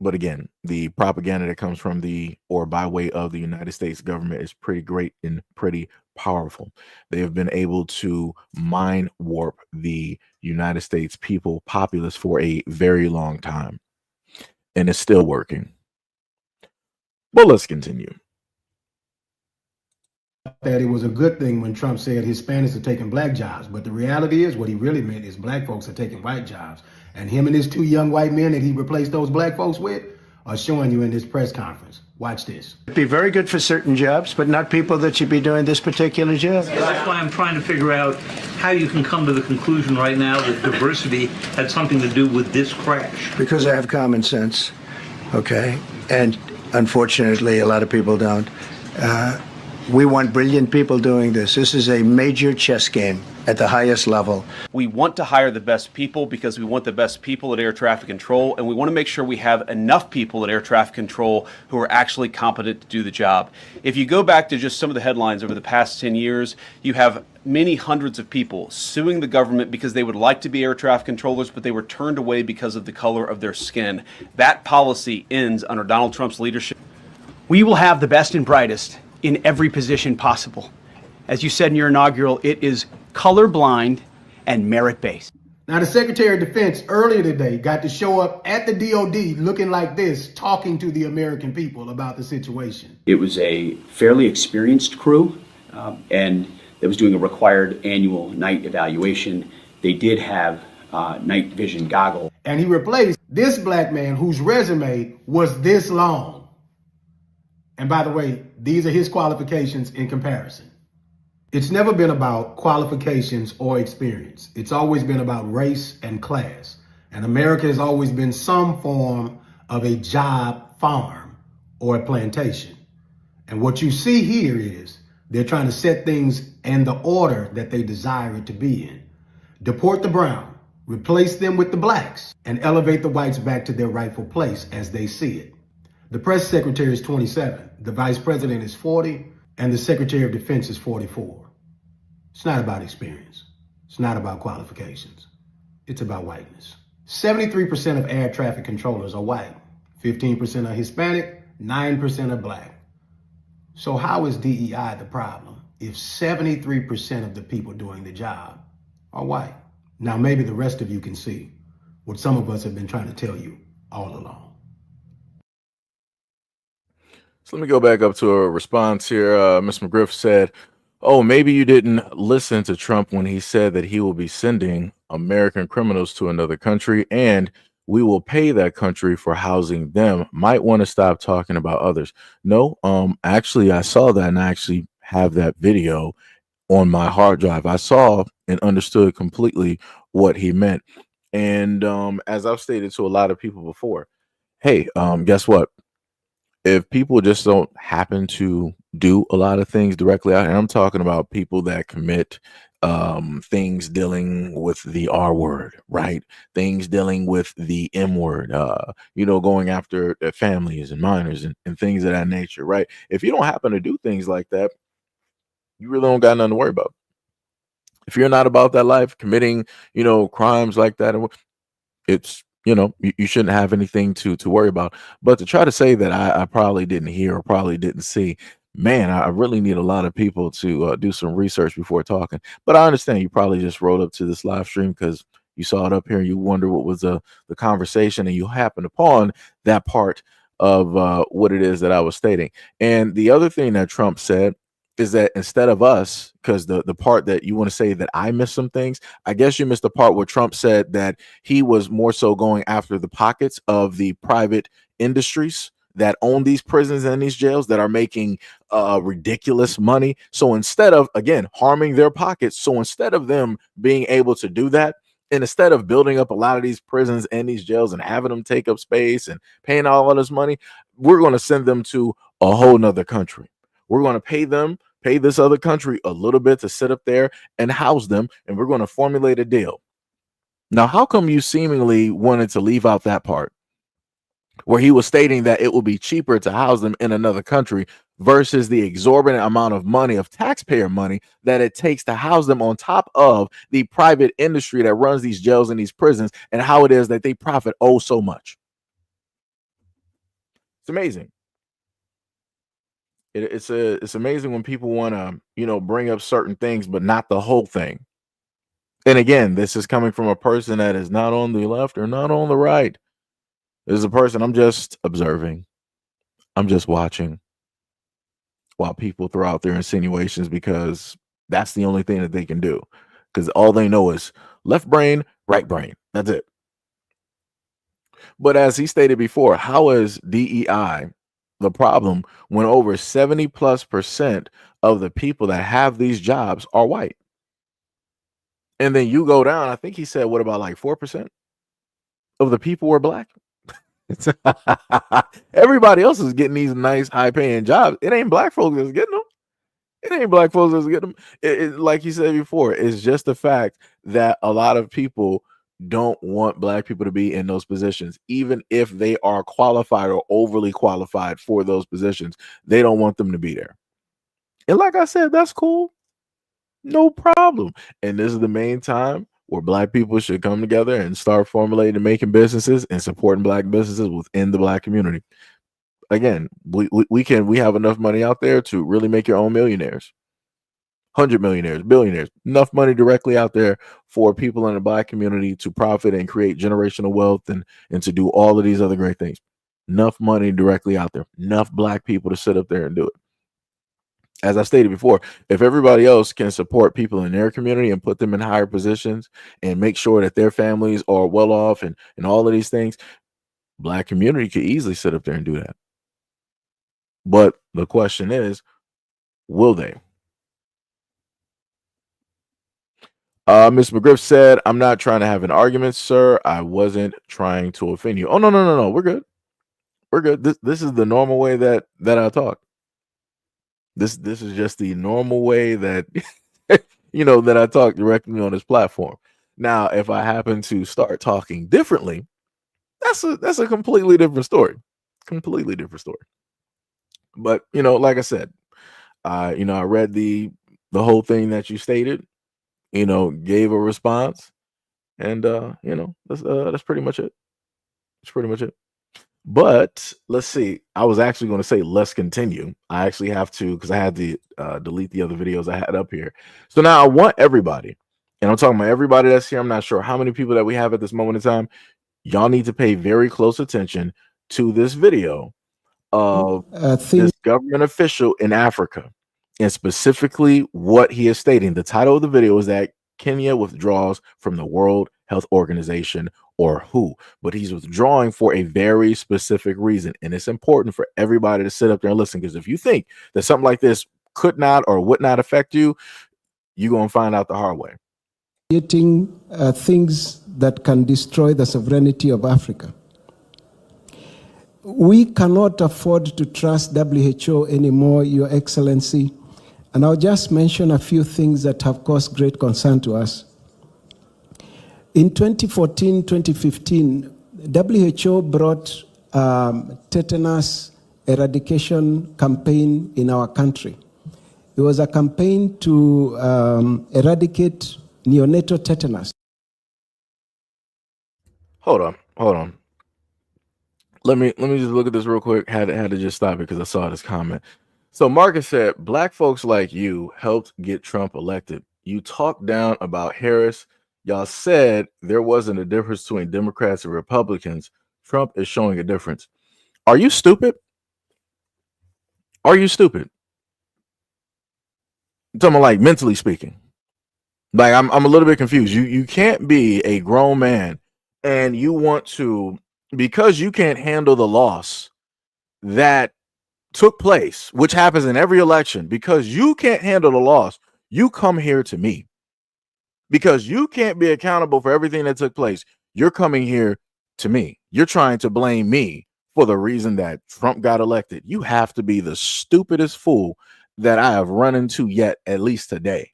But again, the propaganda that comes from or by way of the United States government is pretty great and pretty powerful. They have been able to mind warp the United States people populace for a very long time, and it's still working. But let's continue. That it was a good thing when Trump said Hispanics are taking black jobs, but the reality is what he really meant is black folks are taking white jobs. And him and his two young white men that he replaced those black folks with are showing you in this press conference. Watch this. It'd be very good for certain jobs, but not people that should be doing this particular job. That's why I'm trying to figure out how you can come to the conclusion right now that diversity had something to do with this crash. Because I have common sense, okay? And unfortunately, a lot of people don't. We want brilliant people doing this. This is a major chess game at the highest level. We want to hire the best people because we want the best people at air traffic control, and we want to make sure we have enough people at air traffic control who are actually competent to do the job. If you go back to just some of the headlines over the past 10 years, you have many hundreds of people suing the government because they would like to be air traffic controllers, but they were turned away because of the color of their skin. That policy ends under Donald Trump's leadership. We will have the best and brightest in every position possible. As you said in your inaugural, it is colorblind and merit-based. Now, the Secretary of Defense earlier today got to show up at the DOD looking like this, talking to the American people about the situation. It was a fairly experienced crew, and that was doing a required annual night evaluation. They did have night vision goggles. And he replaced this black man whose resume was this long. And by the way, these are his qualifications in comparison. It's never been about qualifications or experience. It's always been about race and class. And America has always been some form of a job farm or a plantation. And what you see here is they're trying to set things in the order that they desire it to be in. Deport the brown, replace them with the blacks, and elevate the whites back to their rightful place as they see it. The press secretary is 27, the vice president is 40, and the secretary of defense is 44. It's not about experience. It's not about qualifications. It's about whiteness. 73% of air traffic controllers are white, 15% are Hispanic, 9% are black. So how is DEI the problem if 73% of the people doing the job are white? Now, maybe the rest of you can see what some of us have been trying to tell you all along. So let me go back up to a response here. Ms. McGriff said, "Oh, maybe you didn't listen to Trump when he said that he will be sending American criminals to another country and we will pay that country for housing them. Might want to stop talking about others." No, actually, I saw that and I actually have that video on my hard drive. I saw and understood completely what he meant. And as I've stated to a lot of people before, hey, guess what? If people just don't happen to do a lot of things directly out, and I'm talking about people that commit things dealing with the R word, right? Things dealing with the M word, going after their families and minors and things of that nature, right? If you don't happen to do things like that, you really don't got nothing to worry about. If you're not about that life, committing, crimes like that, and it's you shouldn't have anything to worry about. But to try to say that I probably didn't hear or probably didn't see, man, I really need a lot of people to do some research before talking. But I understand you probably just rolled up to this live stream because you saw it up here and you wonder what was the conversation, and you happened upon that part of what it is that I was stating. And the other thing that Trump said is that instead of us, because the part that you want to say that I missed some things, I guess you missed the part where Trump said that he was more so going after the pockets of the private industries that own these prisons and these jails that are making ridiculous money. So instead of, again, harming their pockets, so instead of them being able to do that, and instead of building up a lot of these prisons and these jails and having them take up space and paying all of this money, we're going to send them to a whole nother country. We're going to pay this other country a little bit to sit up there and house them, and we're going to formulate a deal. Now, how come you seemingly wanted to leave out that part where he was stating that it will be cheaper to house them in another country versus the exorbitant amount of money, of taxpayer money, that it takes to house them on top of the private industry that runs these jails and these prisons, and how it is that they profit so much? It's amazing. It's amazing when people want to bring up certain things but not the whole thing. And again, this is coming from a person that is not on the left or not on the right. This is a person, I'm just observing, I'm just watching while people throw out their insinuations, because that's the only thing that they can do, because all they know is left brain, right brain. That's it. But as he stated before, how is DEI the problem when over 70+% of the people that have these jobs are white? And then you go down, I think he said, what about like 4% of the people were black? Everybody else is getting these nice high paying jobs. It ain't black folks that's getting them. It ain't black folks that's getting them. Like you said before, it's just the fact that a lot of people don't want black people to be in those positions, even if they are qualified or overly qualified for those positions. They don't want them to be there. And like I said, that's cool. No problem. And this is the main time where black people should come together and start formulating and making businesses and supporting black businesses within the black community. Again, we have enough money out there to really make your own millionaires, 100 millionaires, billionaires, enough money directly out there for people in the black community to profit and create generational wealth and to do all of these other great things. Enough money directly out there, enough black people to sit up there and do it. As I stated before, if everybody else can support people in their community and put them in higher positions and make sure that their families are well off and all of these things, black community could easily sit up there and do that. But the question is, will they? Ms. McGriff said, "I'm not trying to have an argument, sir. I wasn't trying to offend you." Oh, no. We're good. We're good. This is the normal way that I talk. This is just the normal way that that I talk directly on this platform. Now, if I happen to start talking differently, that's a completely different story. Completely different story. But like I said, I read the whole thing that you stated, gave a response, and that's pretty much it. That's pretty much it. But let's see. I was actually going to say let's continue. I actually have to because I had to delete the other videos I had up here. So now I want everybody, and I'm talking about everybody that's here. I'm not sure how many people that we have at this moment in time. Y'all need to pay very close attention to this video of this government official in Africa, and specifically what he is stating. The title of the video is that Kenya withdraws from the World Health Organization, or WHO, but he's withdrawing for a very specific reason. And it's important for everybody to sit up there and listen, because if you think that something like this could not or would not affect you, you're going to find out the hard way. Creating things that can destroy the sovereignty of Africa. We cannot afford to trust WHO anymore, Your Excellency. And I'll just mention a few things that have caused great concern to us. In 2014, 2015, WHO brought tetanus eradication campaign in our country. It was a campaign to eradicate neonatal tetanus. Hold on. Let me just look at this real quick. Had to just stop it because I saw this comment. So Marcus said, black folks like you helped get Trump elected. You talked down about Harris. Y'all said there wasn't a difference between Democrats and Republicans. Trump is showing a difference. Are you stupid? Are you stupid? I'm talking about, like, mentally speaking. Like, I'm a little bit confused. You can't be a grown man and you want to, because you can't handle the loss that took place, which happens in every election, because you can't handle the loss, you come here to me. Because you can't be accountable for everything that took place, you're coming here to me. You're trying to blame me for the reason that Trump got elected. You have to be the stupidest fool that I have run into yet, at least today.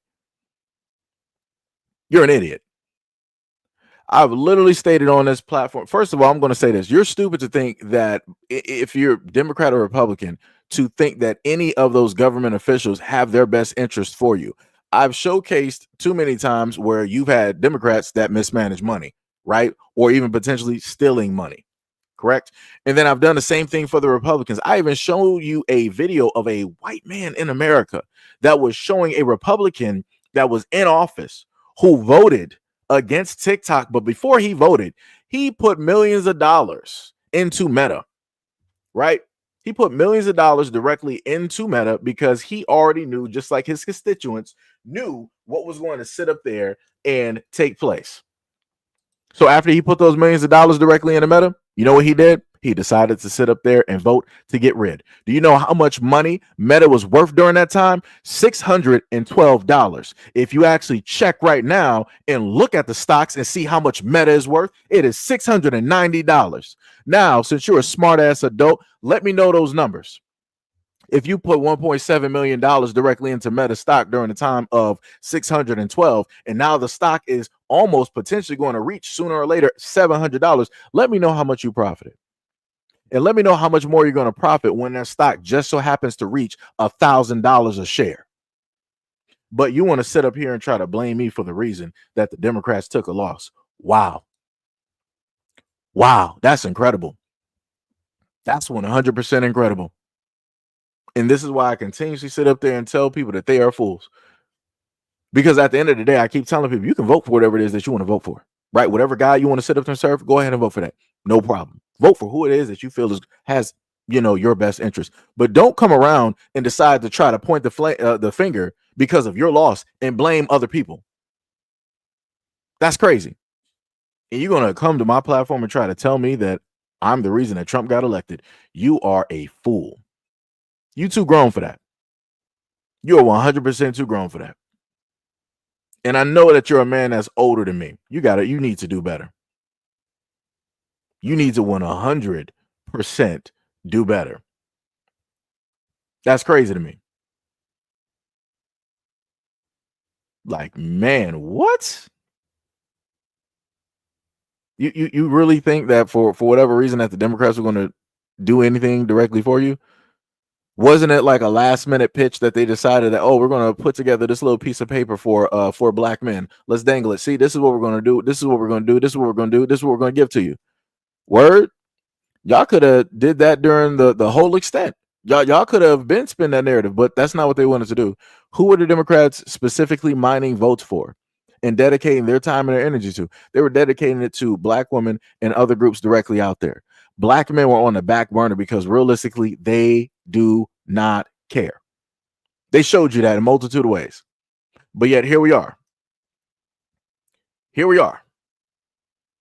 You're an idiot. I've literally stated on this platform. First of all, I'm going to say this. You're stupid to think that if you're Democrat or Republican, to think that any of those government officials have their best interest for you. I've showcased too many times where you've had Democrats that mismanage money, right? Or even potentially stealing money, correct? And then I've done the same thing for the Republicans. I even showed you a video of a white man in America that was showing a Republican that was in office who voted against TikTok, but before he voted, he put millions of dollars into Meta, right? He put millions of dollars directly into Meta because he already knew, just like his constituents knew, what was going to sit up there and take place. So after he put those millions of dollars directly into Meta, you know what he did? He decided to sit up there and vote to get rid. Do you know how much money Meta was worth during that time? $612. If you actually check right now and look at the stocks and see how much Meta is worth, it is $690. Now, since you're a smart ass adult, let me know those numbers. If you put $1.7 million directly into Meta stock during the time of 612, and now the stock is almost potentially going to reach sooner or later $700, let me know how much you profited. And let me know how much more you're going to profit when that stock just so happens to reach $1,000 a share. But you want to sit up here and try to blame me for the reason that the Democrats took a loss. Wow. Wow, that's incredible. That's 100% incredible. And this is why I continuously sit up there and tell people that they are fools. Because at the end of the day, I keep telling people you can vote for whatever it is that you want to vote for, right? Whatever guy you want to sit up there and serve, go ahead and vote for that. No problem. Vote for who it is that you feel has your best interest. But don't come around and decide to try to point the finger because of your loss and blame other people. That's crazy. And you're going to come to my platform and try to tell me that I'm the reason that Trump got elected. You are a fool. You too grown for that. You're 100% too grown for that. And I know that you're a man that's older than me. You need to do better. You need to 100% do better. That's crazy to me. Like, man, what? You really think that for whatever reason that the Democrats are going to do anything directly for you? Wasn't it like a last minute pitch that they decided that, oh, we're going to put together this little piece of paper for black men. Let's dangle it. See, this is what we're going to do. This is what we're going to do. This is what we're going to do. This is what we're going to give to you. Word. Y'all could have did that during the whole extent. Y'all could have been spin that narrative, but that's not what they wanted to do. Who were the Democrats specifically mining votes for and dedicating their time and their energy to? They were dedicating it to black women and other groups directly out there. Black men were on the back burner because realistically, they do not care. They showed you that in a multitude of ways. But yet here we are. Here we are.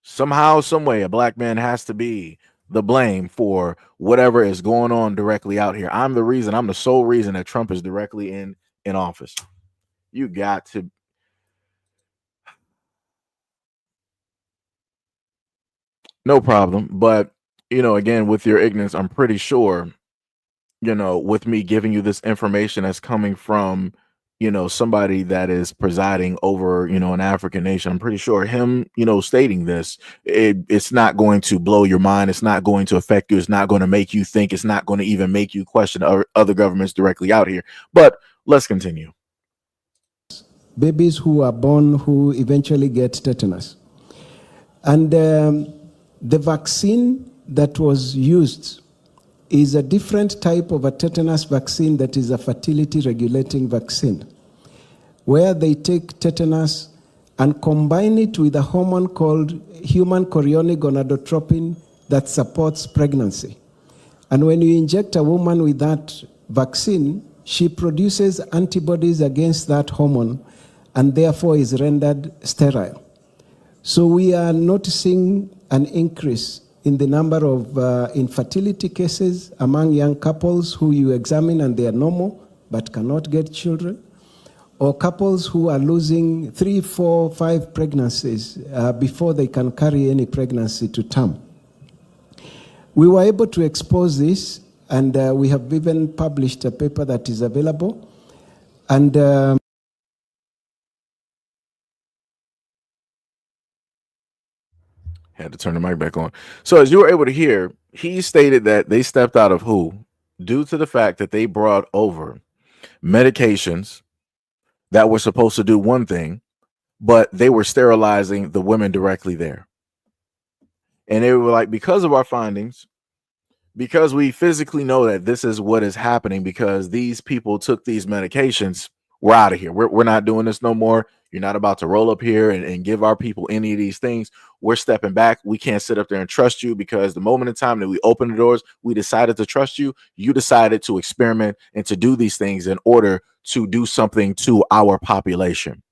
Somehow, some way, a black man has to be the blame for whatever is going on directly out here. I'm the sole reason that Trump is directly in office. You got to. No problem. But, again, with your ignorance, I'm pretty sure, with me giving you this information that's coming from, somebody that is presiding over, an African nation, I'm pretty sure him, stating this, it's not going to blow your mind. It's not going to affect you. It's not going to make you think. It's not going to even make you question other governments directly out here. But let's continue. Babies who are born who eventually get tetanus. And the vaccine that was used is a different type of a tetanus vaccine that is a fertility regulating vaccine, where they take tetanus and combine it with a hormone called human chorionic gonadotropin that supports pregnancy. And when you inject a woman with that vaccine, she produces antibodies against that hormone and therefore is rendered sterile. So we are noticing an increase in the number of infertility cases among young couples who you examine and they are normal but cannot get children, or couples who are losing 3, 4, 5 pregnancies before they can carry any pregnancy to term. We were able to expose this, and we have even published a paper that is available. And had to turn the mic back on. So as you were able to hear, he stated that they stepped out of who due to the fact that they brought over medications that were supposed to do one thing, but they were sterilizing the women directly there. And they were like, because of our findings, because we physically know that this is what is happening, because these people took these medications, we're out of here. We're not doing this no more. You're not about to roll up here and give our people any of these things. We're stepping back. We can't sit up there and trust you, because the moment in time that we opened the doors, we decided to trust you. You decided to experiment and to do these things in order to do something to our population.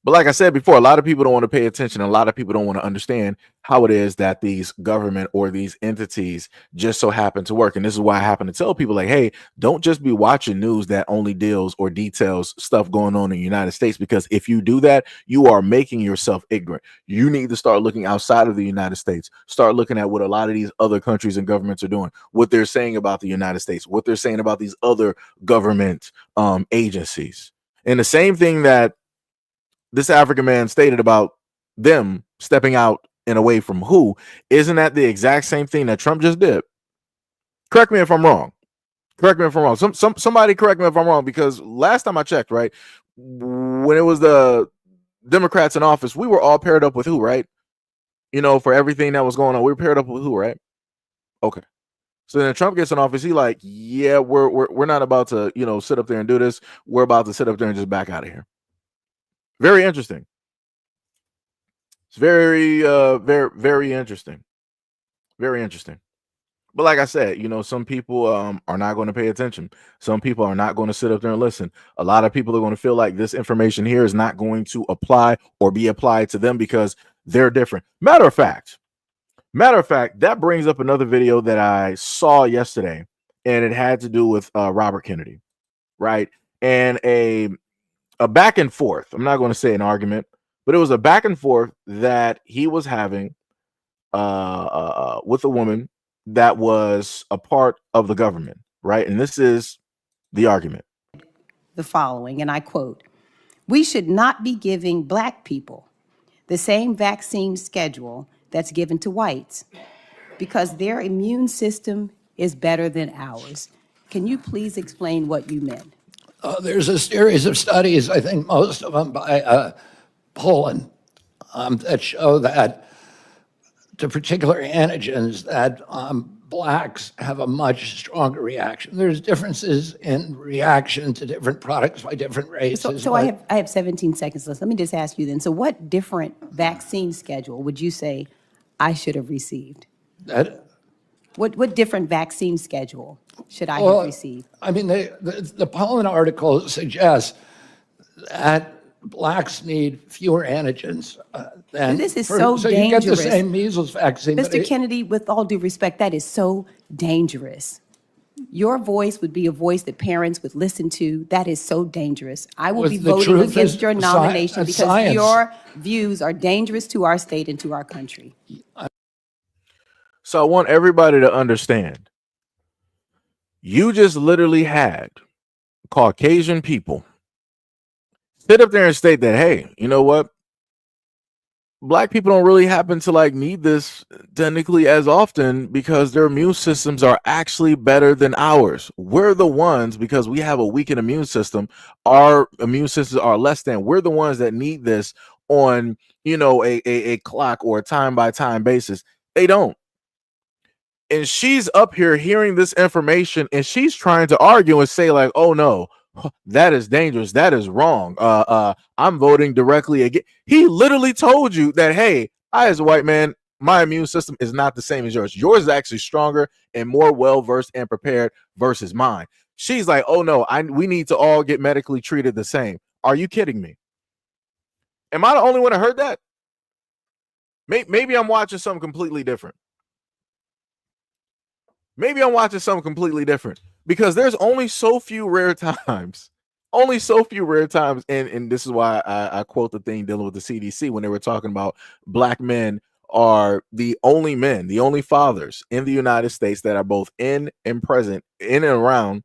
But like I said before, a lot of people don't want to pay attention. A lot of people don't want to understand how it is that these government or these entities just so happen to work. And this is why I happen to tell people, like, hey, don't just be watching news that only deals or details stuff going on in the United States, because if you do that, you are making yourself ignorant. You need to start looking outside of the United States. Start looking at what a lot of these other countries and governments are doing, what they're saying about the United States, what they're saying about these other government agencies. And the same thing that this African man stated about them stepping out and away from who, isn't that the exact same thing that Trump just did? Correct me if I'm wrong. Correct me if I'm wrong. Somebody correct me if I'm wrong, because last time I checked, right, when it was the Democrats in office, we were all paired up with who, right? For everything that was going on, we were paired up with who, right? Okay. So then Trump gets in office, he like, yeah, we're not about to, sit up there and do this. We're about to sit up there and just back out of here. Very interesting. It's very, very interesting. Very interesting. But like I said, some people are not going to pay attention. Some people are not going to sit up there and listen. A lot of people are going to feel like this information here is not going to apply or be applied to them because they're different. Matter of fact, that brings up another video that I saw yesterday, and it had to do with Robert Kennedy, right? And a back and forth. I'm not going to say an argument, but it was a back and forth that he was having with a woman that was a part of the government, right? And this is the argument. The following, and I quote, "We should not be giving Black people the same vaccine schedule that's given to whites because their immune system is better than ours." Can you please explain what you meant? There's a series of studies, I think most of them by Poland, that show that to particular antigens that blacks have a much stronger reaction. There's differences in reaction to different products by different races. So I have 17 seconds left. Let me just ask you then. So what different vaccine schedule would you say I should have received? What different vaccine schedule should I have received? I mean, the pollen article suggests that blacks need fewer antigens than. This is so dangerous. So you get the same measles vaccine. Mr. Kennedy, with all due respect, that is so dangerous. Your voice would be a voice that parents would listen to. That is so dangerous. I will be voting against your nomination because your views are dangerous to our state and to our country. So I want everybody to understand. You just literally had Caucasian people sit up there and state that, hey, you know what? Black people don't really happen to like need this technically as often because their immune systems are actually better than ours. We're the ones, because we have a weakened immune system, our immune systems are less than. We're the ones that need this on, you know, a clock or a time by time basis. They don't. And she's up here hearing this information and she's trying to argue and say like, oh no, that is dangerous. That is wrong. I'm voting directly again. He literally told you that, hey, I as a white man, my immune system is not the same as yours. Yours is actually stronger and more well-versed and prepared versus mine. She's like, oh no, we need to all get medically treated the same. Are you kidding me? Am I the only one that heard that? Maybe I'm watching something completely different. Maybe I'm watching something completely different because there's only so few rare times, and this is why I quote the thing dealing with the CDC when they were talking about black men are the only men, the only fathers in the United States that are both in and present in and around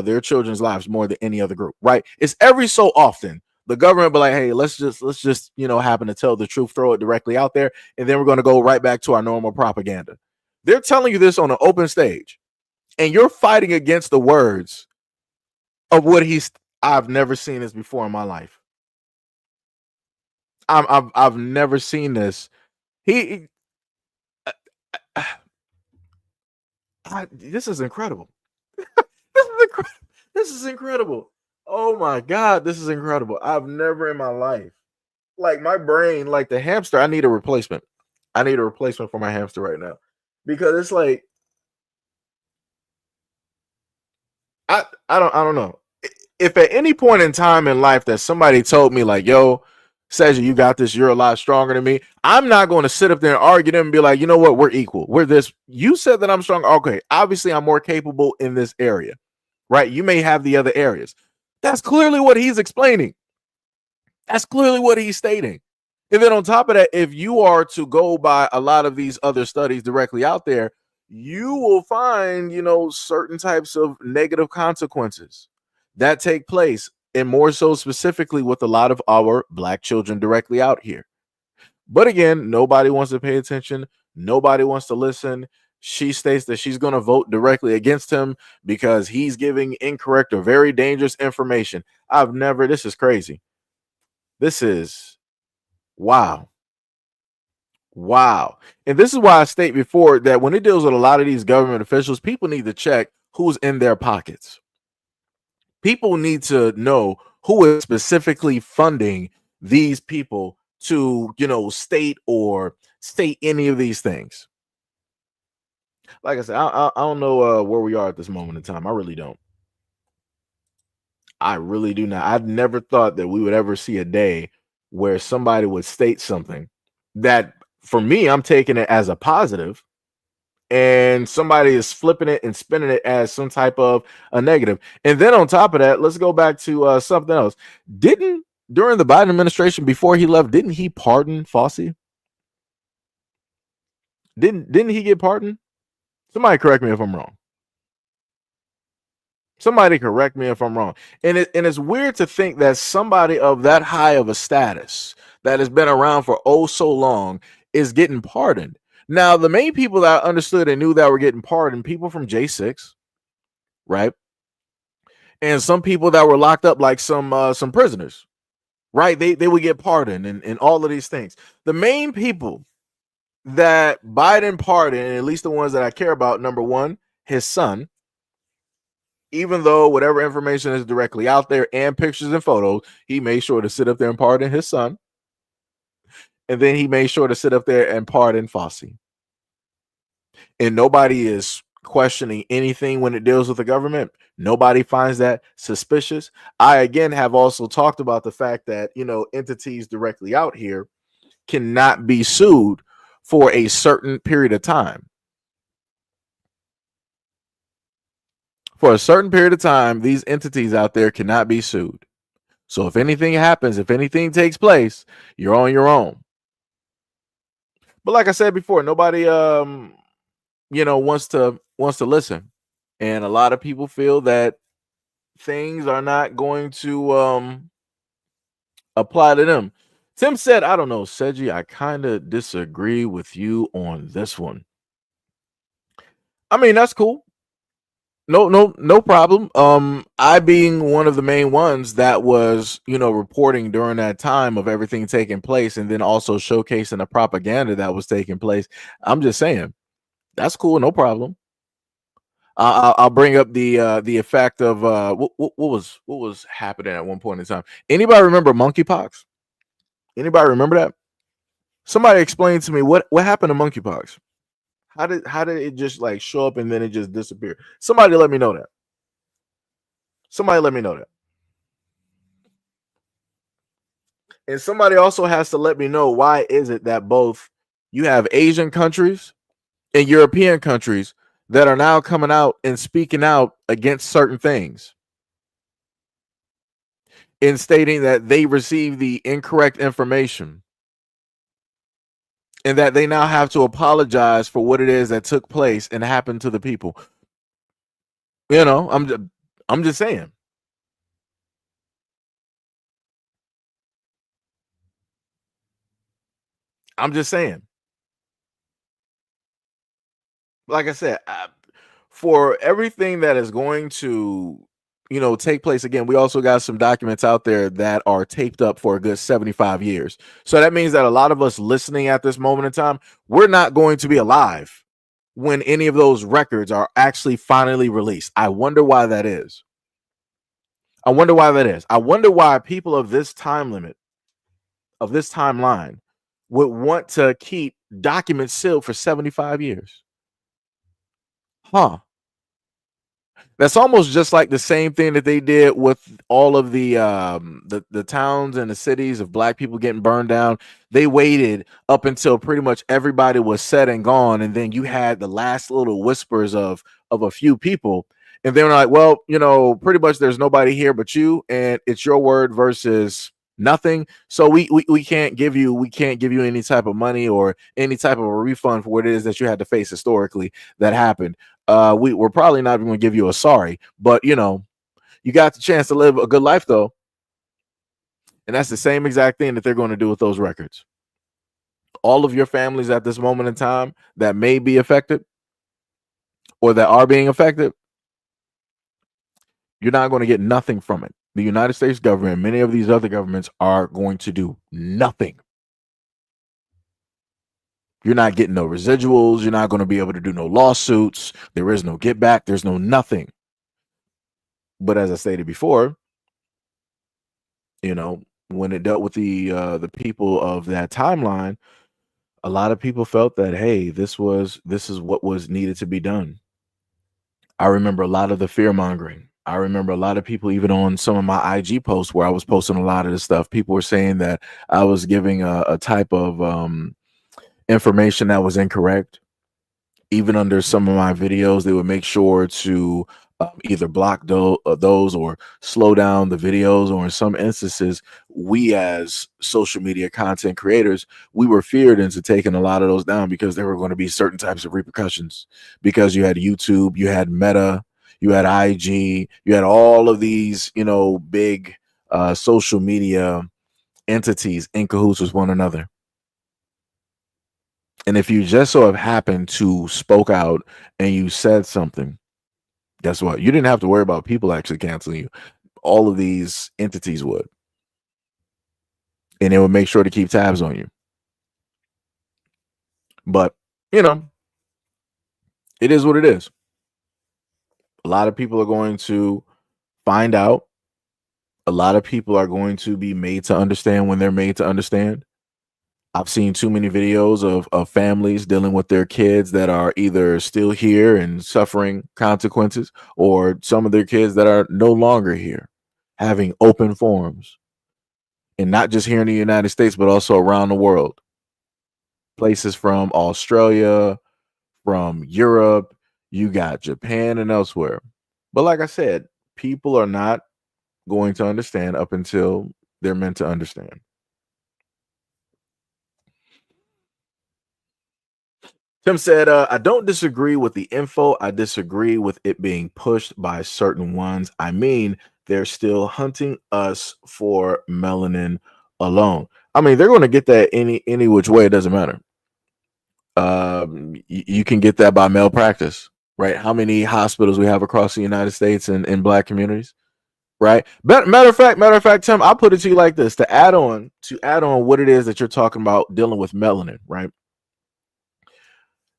their children's lives more than any other group, right? It's every so often the government be like, hey, let's just, you know, happen to tell the truth, throw it directly out there, and then we're going to go right back to our normal propaganda. They're telling you this on an open stage, and you're fighting against the words of what I've never seen this before in my life. I've never seen this. This is incredible. This is incredible. Oh my God, this is incredible. I've never in my life, like my brain, like the hamster, I need a replacement. I need a replacement for my hamster right now. Because it's like I don't know. If at any point in time in life that somebody told me like, yo, Seja, you got this, you're a lot stronger than me, I'm not going to sit up there and argue them and be like, you know what, we're equal. We're this. You said that I'm strong. Okay, obviously I'm more capable in this area, right? You may have the other areas. That's clearly what he's explaining. That's clearly what he's stating. And then on top of that, if you are to go by a lot of these other studies directly out there, you will find, you know, certain types of negative consequences that take place, and more so specifically with a lot of our black children directly out here. But again, nobody wants to pay attention. Nobody wants to listen. She states that she's going to vote directly against him because he's giving incorrect or very dangerous information. This is crazy. This is wow. And this is why I state before that when it deals with a lot of these government officials, people need to check who's in their pockets. People need to know who is specifically funding these people to, you know, state any of these things. Like I said, I don't know where we are at this moment in time. I really don't. I really do not. I've never thought that we would ever see a day where somebody would state something that, for me, I'm taking it as a positive, and somebody is flipping it and spinning it as some type of a negative. And then on top of that, let's go back to something else. During the Biden administration, before he left, didn't he pardon Fauci? Didn't he get pardoned? Somebody correct me if I'm wrong. Somebody correct me if I'm wrong. And it's weird to think that somebody of that high of a status that has been around for oh so long is getting pardoned. Now, the main people that understood and knew that were getting pardoned, people from J6, right? And some people that were locked up, like some prisoners, right? They would get pardoned and all of these things. The main people that Biden pardoned, at least the ones that I care about, number one, his son, even though whatever information is directly out there and pictures and photos, he made sure to sit up there and pardon his son. And then he made sure to sit up there and pardon Fossey. And nobody is questioning anything when it deals with the government. Nobody finds that suspicious. I, again, have also talked about the fact that, entities directly out here cannot be sued for a certain period of time. For a certain period of time, these entities out there cannot be sued. So if anything happens, if anything takes place, you're on your own. But like I said before, nobody wants to listen. And a lot of people feel that things are not going to apply to them. Tim said, I don't know, Seji, I kind of disagree with you on this one. I mean, that's cool. No problem. I being one of the main ones that was, reporting during that time of everything taking place and then also showcasing the propaganda that was taking place. I'm just saying, that's cool, no problem. I'll bring up the effect of what was happening at one point in time. Anybody remember monkeypox? Anybody remember that? Somebody explain to me what happened to monkeypox. How did it just like show up and then it just disappeared? Somebody let me know that. Somebody let me know that. And somebody also has to let me know why is it that both you have Asian countries and European countries that are now coming out and speaking out against certain things in stating that they received the incorrect information and that they now have to apologize for what it is that took place and happened to the people. I'm just saying. I'm just saying. Like I said, for everything that is going to, take place again, we also got some documents out there that are taped up for a good 75 years. So that means that a lot of us listening at this moment in time, we're not going to be alive when any of those records are actually finally released. I wonder why that is. I wonder why people of this time limit, of this timeline, would want to keep documents sealed for 75 years. Huh. That's almost just like the same thing that they did with all of the towns and the cities of black people getting burned down. They waited up until pretty much everybody was said and gone, and then you had the last little whispers of a few people, and they were like, well, pretty much there's nobody here but you, and it's your word versus nothing. So we can't give you any type of money or any type of a refund for what it is that you had to face historically that happened. We're probably not even going to give you a sorry, but you got the chance to live a good life though. And that's the same exact thing that they're going to do with those records. All of your families at this moment in time that may be affected or that are being affected, you're not going to get nothing from it. The United States government, many of these other governments are going to do nothing. You're not getting no residuals. You're not going to be able to do no lawsuits. There is no get back. There's no nothing. But as I stated before, when it dealt with the people of that timeline, a lot of people felt that, hey, this is what was needed to be done. I remember a lot of the fear mongering. I remember a lot of people, even on some of my IG posts where I was posting a lot of this stuff, people were saying that I was giving a type of information that was incorrect. Even under some of my videos, they would make sure to either block those or slow down the videos, or in some instances, we as social media content creators, we were feared into taking a lot of those down because there were going to be certain types of repercussions, because you had YouTube, you had Meta, you had IG, you had all of these, big social media entities in cahoots with one another. And if you just so have happened to spoke out and you said something, guess what? You didn't have to worry about people actually canceling you. All of these entities would. And they would make sure to keep tabs on you. But, you know, it is what it is. A lot of people are going to find out. A lot of people are going to be made to understand when they're made to understand. I've seen too many videos of families dealing with their kids that are either still here and suffering consequences, or some of their kids that are no longer here, having open forums. And not just here in the United States, but also around the world. Places from Australia, from Europe, you got Japan and elsewhere. But like I said, people are not going to understand up until they're meant to understand. Tim said, I don't disagree with the info. I disagree with it being pushed by certain ones. I mean, they're still hunting us for melanin alone. I mean, they're going to get that any which way. It doesn't matter. You can get that by malpractice, right? How many hospitals we have across the United States and in black communities, right? Matter of fact, Tim, I'll put it to you like this: to add on what it is that you're talking about dealing with melanin, right?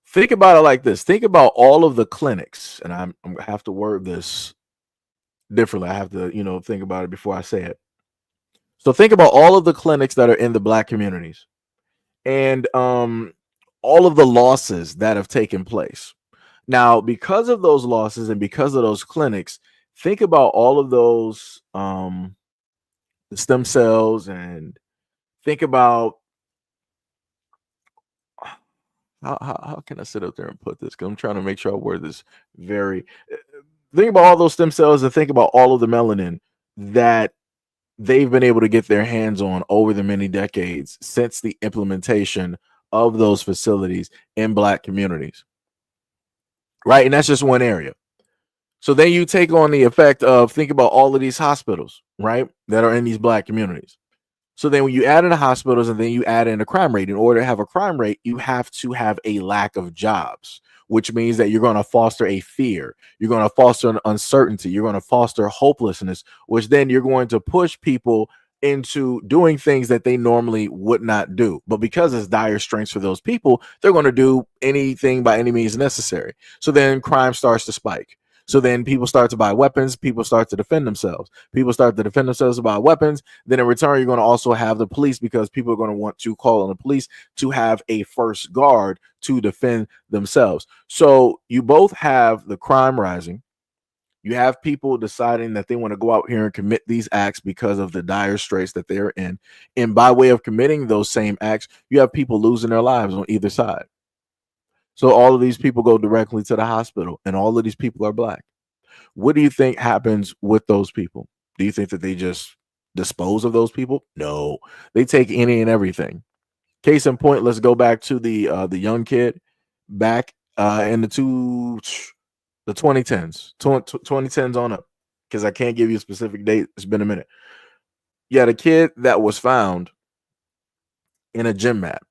Think about it like this. Think about all of the clinics, and I'm gonna have to word this differently. I have to, think about it before I say it. So think about all of the clinics that are in the black communities, and all of the losses that have taken place. Now, because of those losses and because of those clinics, think about all of those the stem cells, and think about how can I sit up there and put this? Because I'm trying to make sure I word this very. Think about all those stem cells and think about all of the melanin that they've been able to get their hands on over the many decades since the implementation of those facilities in black communities. Right. And that's just one area. So then you take on the effect of think about all of these hospitals, right, that are in these black communities. So then when you add in the hospitals and then you add in the crime rate, in order to have a crime rate, you have to have a lack of jobs, which means that you're going to foster a fear. You're going to foster an uncertainty. You're going to foster hopelessness, which then you're going to push people into doing things that they normally would not do. But because it's dire straits for those people, they're going to do anything by any means necessary. So then crime starts to spike. So then people start to buy weapons. People start to defend themselves. People start to defend themselves by weapons. Then in return, you're going to also have the police, because people are going to want to call on the police to have a first guard to defend themselves. So you both have the crime rising. You have people deciding that they want to go out here and commit these acts because of the dire straits that they're in. And by way of committing those same acts, you have people losing their lives on either side. So all of these people go directly to the hospital, and all of these people are black. What do you think happens with those people? Do you think that they just dispose of those people? No, they take any and everything. Case in point, let's go back to the young kid back in the 2010s, 2010s on up, because I can't give you a specific date. It's been a minute. Yeah, the kid that was found in a gym mat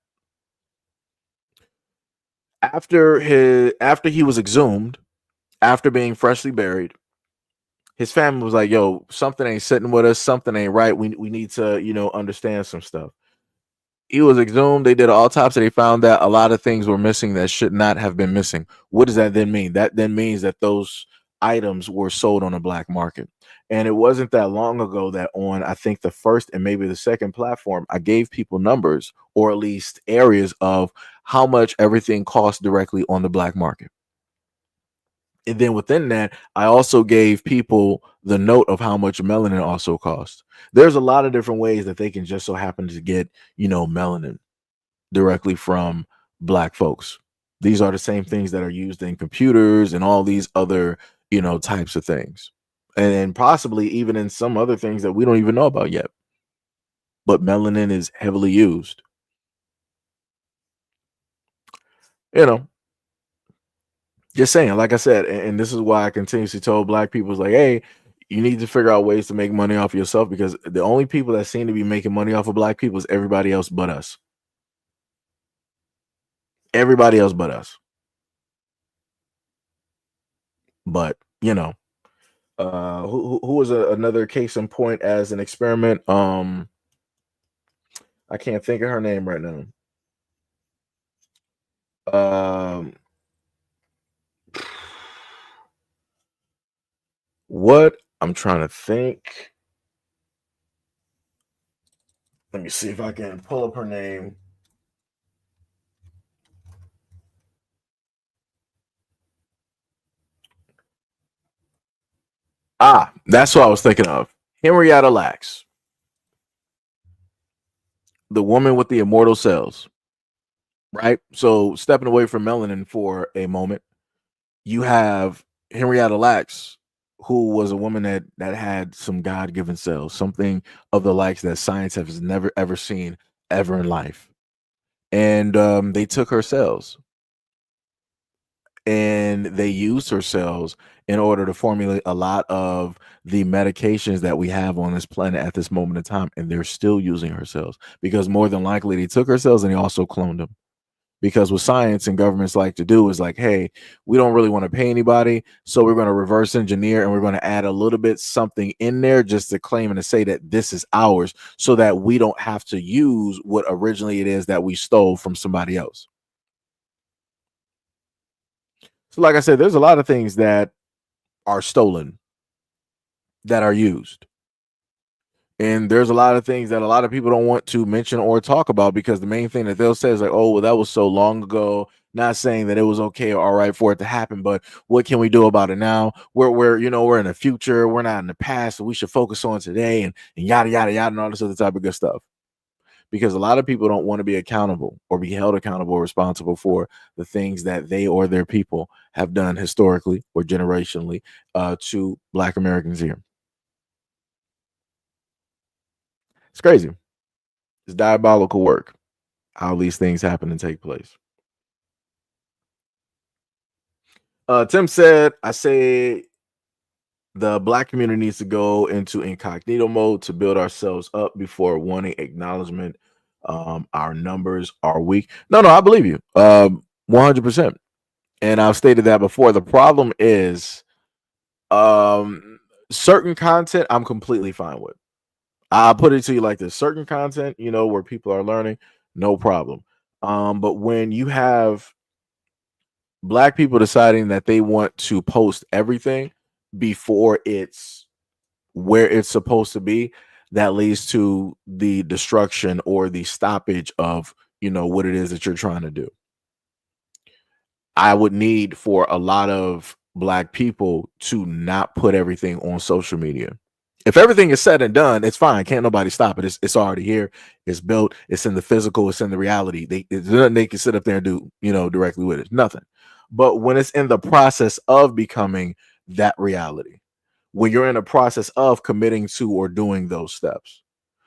after he was exhumed, after being freshly buried. His family was like, yo, something ain't sitting with us, something ain't right. We need to, understand some stuff. He was exhumed. They did an autopsy. They found that a lot of things were missing that should not have been missing. What does that then mean? That then means that those items were sold on a black market. And it wasn't that long ago that on, I think, the first and maybe the second platform, I gave people numbers, or at least areas of how much everything costs directly on the black market. And then within that, I also gave people the note of how much melanin also costs. There's a lot of different ways that they can just so happen to get, melanin directly from black folks. These are the same things that are used in computers and all these other, types of things. And possibly even in some other things that we don't even know about yet. But melanin is heavily used. Just saying, like I said, and this is why I continuously told black people, is like, hey, you need to figure out ways to make money off yourself, because the only people that seem to be making money off of black people is everybody else but us. Everybody else but us. But, who was another case in point as an experiment? I can't think of her name right now. What I'm trying to think. Let me see if I can pull up her name. That's what I was thinking of. Henrietta Lacks, the woman with the immortal cells, right? So stepping away from melanin for a moment, you have Henrietta Lacks, who was a woman that had some God-given cells, something of the likes that science has never ever seen ever in life. And they took her cells and they used her cells in order to formulate a lot of the medications that we have on this planet at this moment in time. And they're still using her cells because more than likely they took her cells and they also cloned them. Because what science and governments like to do is like, hey, we don't really want to pay anybody, so we're going to reverse engineer and we're going to add a little bit something in there just to claim and to say that this is ours so that we don't have to use what originally it is that we stole from somebody else. So like I said, there's a lot of things that are stolen that are used. And there's a lot of things that a lot of people don't want to mention or talk about because the main thing that they'll say is like, oh, well, that was so long ago. Not saying that it was okay or all right for it to happen, but what can we do about it now? We're we're in the future, we're not in the past, so we should focus on today and yada yada yada and all this other type of good stuff. Because a lot of people don't want to be accountable or be held accountable or responsible for the things that they or their people have done historically or generationally to Black Americans here. It's crazy. It's diabolical work, how these things happen and take place. Tim said, I say the Black community needs to go into incognito mode to build ourselves up before wanting acknowledgement. Our numbers are weak. No, I believe you 100%. And I've stated that before. The problem is certain content I'm completely fine with. I'll put it to you like this: certain content, where people are learning, no problem. But when you have Black people deciding that they want to post everything before it's where it's supposed to be, that leads to the destruction or the stoppage of what it is that you're trying to do. I would need for a lot of Black people to not put everything on social media. If everything is said and done, it's fine. Can't nobody stop it. It's already here. It's built. It's in the physical. It's in the reality. There's nothing they can sit up there and do, directly with it. Nothing. But when it's in the process of becoming that reality, when you're in the process of committing to or doing those steps,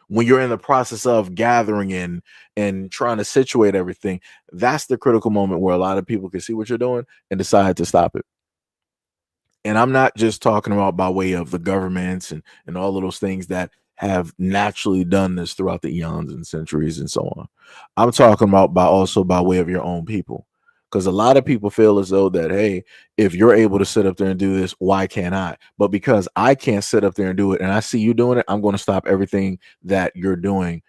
when you're in the process of gathering in and trying to situate everything, that's the critical moment where a lot of people can see what you're doing and decide to stop it. And I'm not just talking about by way of the governments and all of those things that have naturally done this throughout the eons and centuries and so on. I'm talking about also by way of your own people. Because a lot of people feel as though that, hey, if you're able to sit up there and do this, why can't I? But because I can't sit up there and do it and I see you doing it, I'm going to stop everything that you're doing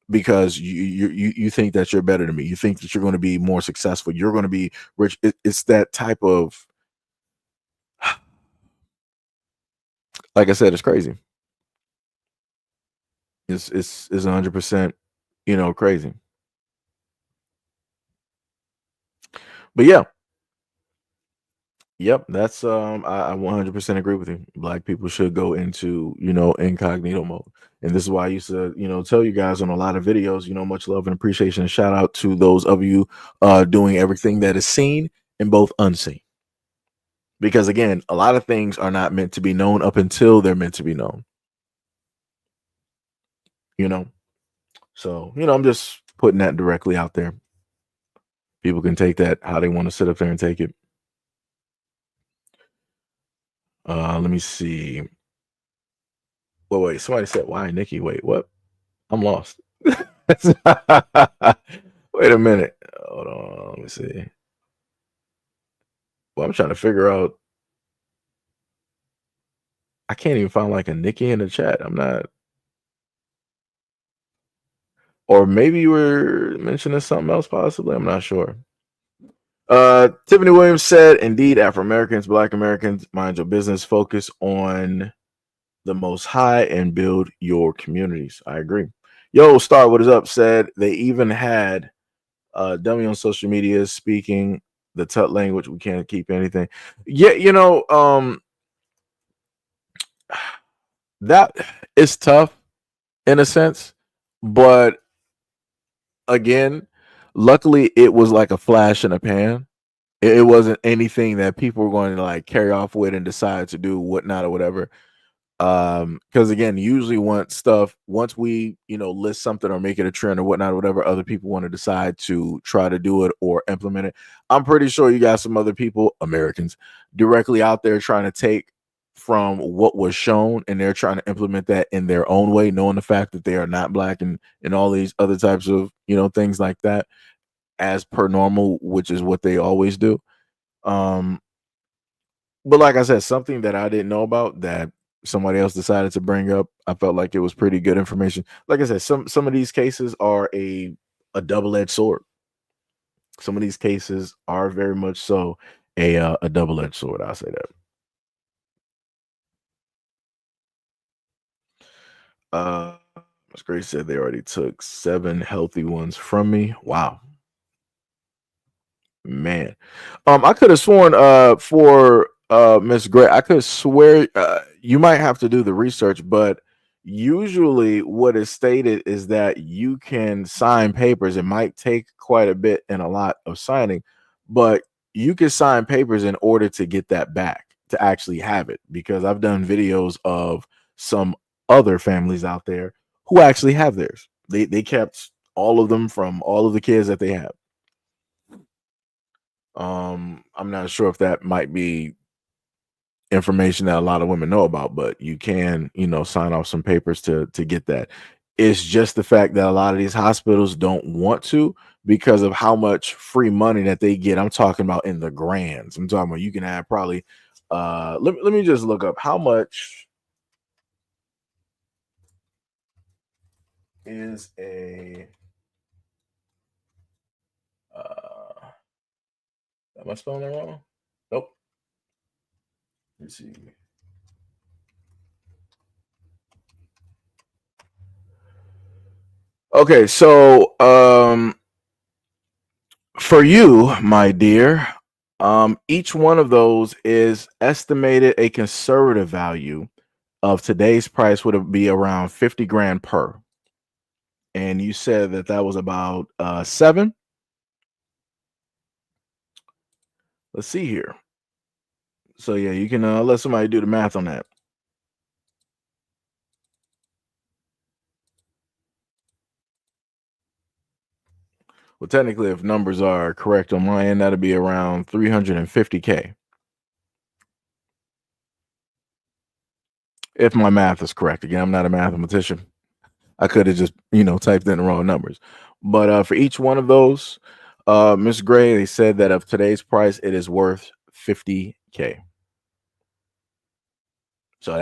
because you think that you're better than me. You think that you're going to be more successful. You're going to be rich. It's that type of, like I said, it's crazy. It's 100%, crazy. But yeah. Yep, that's I 100% agree with you. Black people should go into, incognito mode. And this is why I used to, tell you guys on a lot of videos, much love and appreciation and shout out to those of you doing everything that is seen and both unseen. Because again, a lot of things are not meant to be known up until they're meant to be known. So, I'm just putting that directly out there. People can take that how they want to sit up there and take it. Let me see. Wait, somebody said, why Nikki? Wait, what? I'm lost. Wait a minute. Hold on. Let me see. Well, I'm trying to figure out. I can't even find like a Nikki in the chat. I'm not. Or maybe you were mentioning something else, possibly. I'm not sure. Tiffany Williams said, indeed, Afro-Americans, Black Americans, mind your business, focus on the Most High and build your communities. I agree. Yo, Star, what is up? Said they even had dummy on social media speaking the Tut language. We can't keep anything. Yeah, that is tough in a sense, but again, luckily it was like a flash in a pan. It wasn't anything that people were going to like carry off with and decide to do whatnot or whatever. Because again, usually once we list something or make it a trend or whatnot or whatever, other people want to decide to try to do it or implement it. I'm pretty sure you got some other people, Americans, directly out there trying to take from what was shown and they're trying to implement that in their own way, knowing the fact that they are not black and all these other types of things like that as per normal, which is what they always do. But like I said, something that I didn't know about that somebody else decided to bring up, I felt like it was pretty good information. Like I said, some of these cases are a double-edged sword. Some of these cases are very much so a double-edged sword. I'll say that. Ms. Grace said they already took 7 healthy ones from me. Wow. Man. I could have sworn for Miss Gray, I could swear you might have to do the research, but usually what is stated is that you can sign papers. It might take quite a bit and a lot of signing, but you can sign papers in order to get that back, to actually have it, because I've done videos of some other families out there who actually have theirs. They kept all of them from all of the kids that they have. I'm not sure if that might be information that a lot of women know about, but you can, sign off some papers to get that. It's just the fact that a lot of these hospitals don't want to because of how much free money that they get. I'm talking about in the grands. I'm talking about you can have probably let me just look up how much is a am I spelling it wrong? Nope. Let's see. Okay, so for you, my dear, each one of those is estimated a conservative value of today's price would be around 50 grand per. And you said that was about 7. Let's see here. So yeah, you can let somebody do the math on that. Well, technically, if numbers are correct on my end, that'll be around 350K. If my math is correct. Again, I'm not a mathematician. I could have just, typed in the wrong numbers. But for each one of those, Miss Gray, they said that of today's price, it is worth 50K. So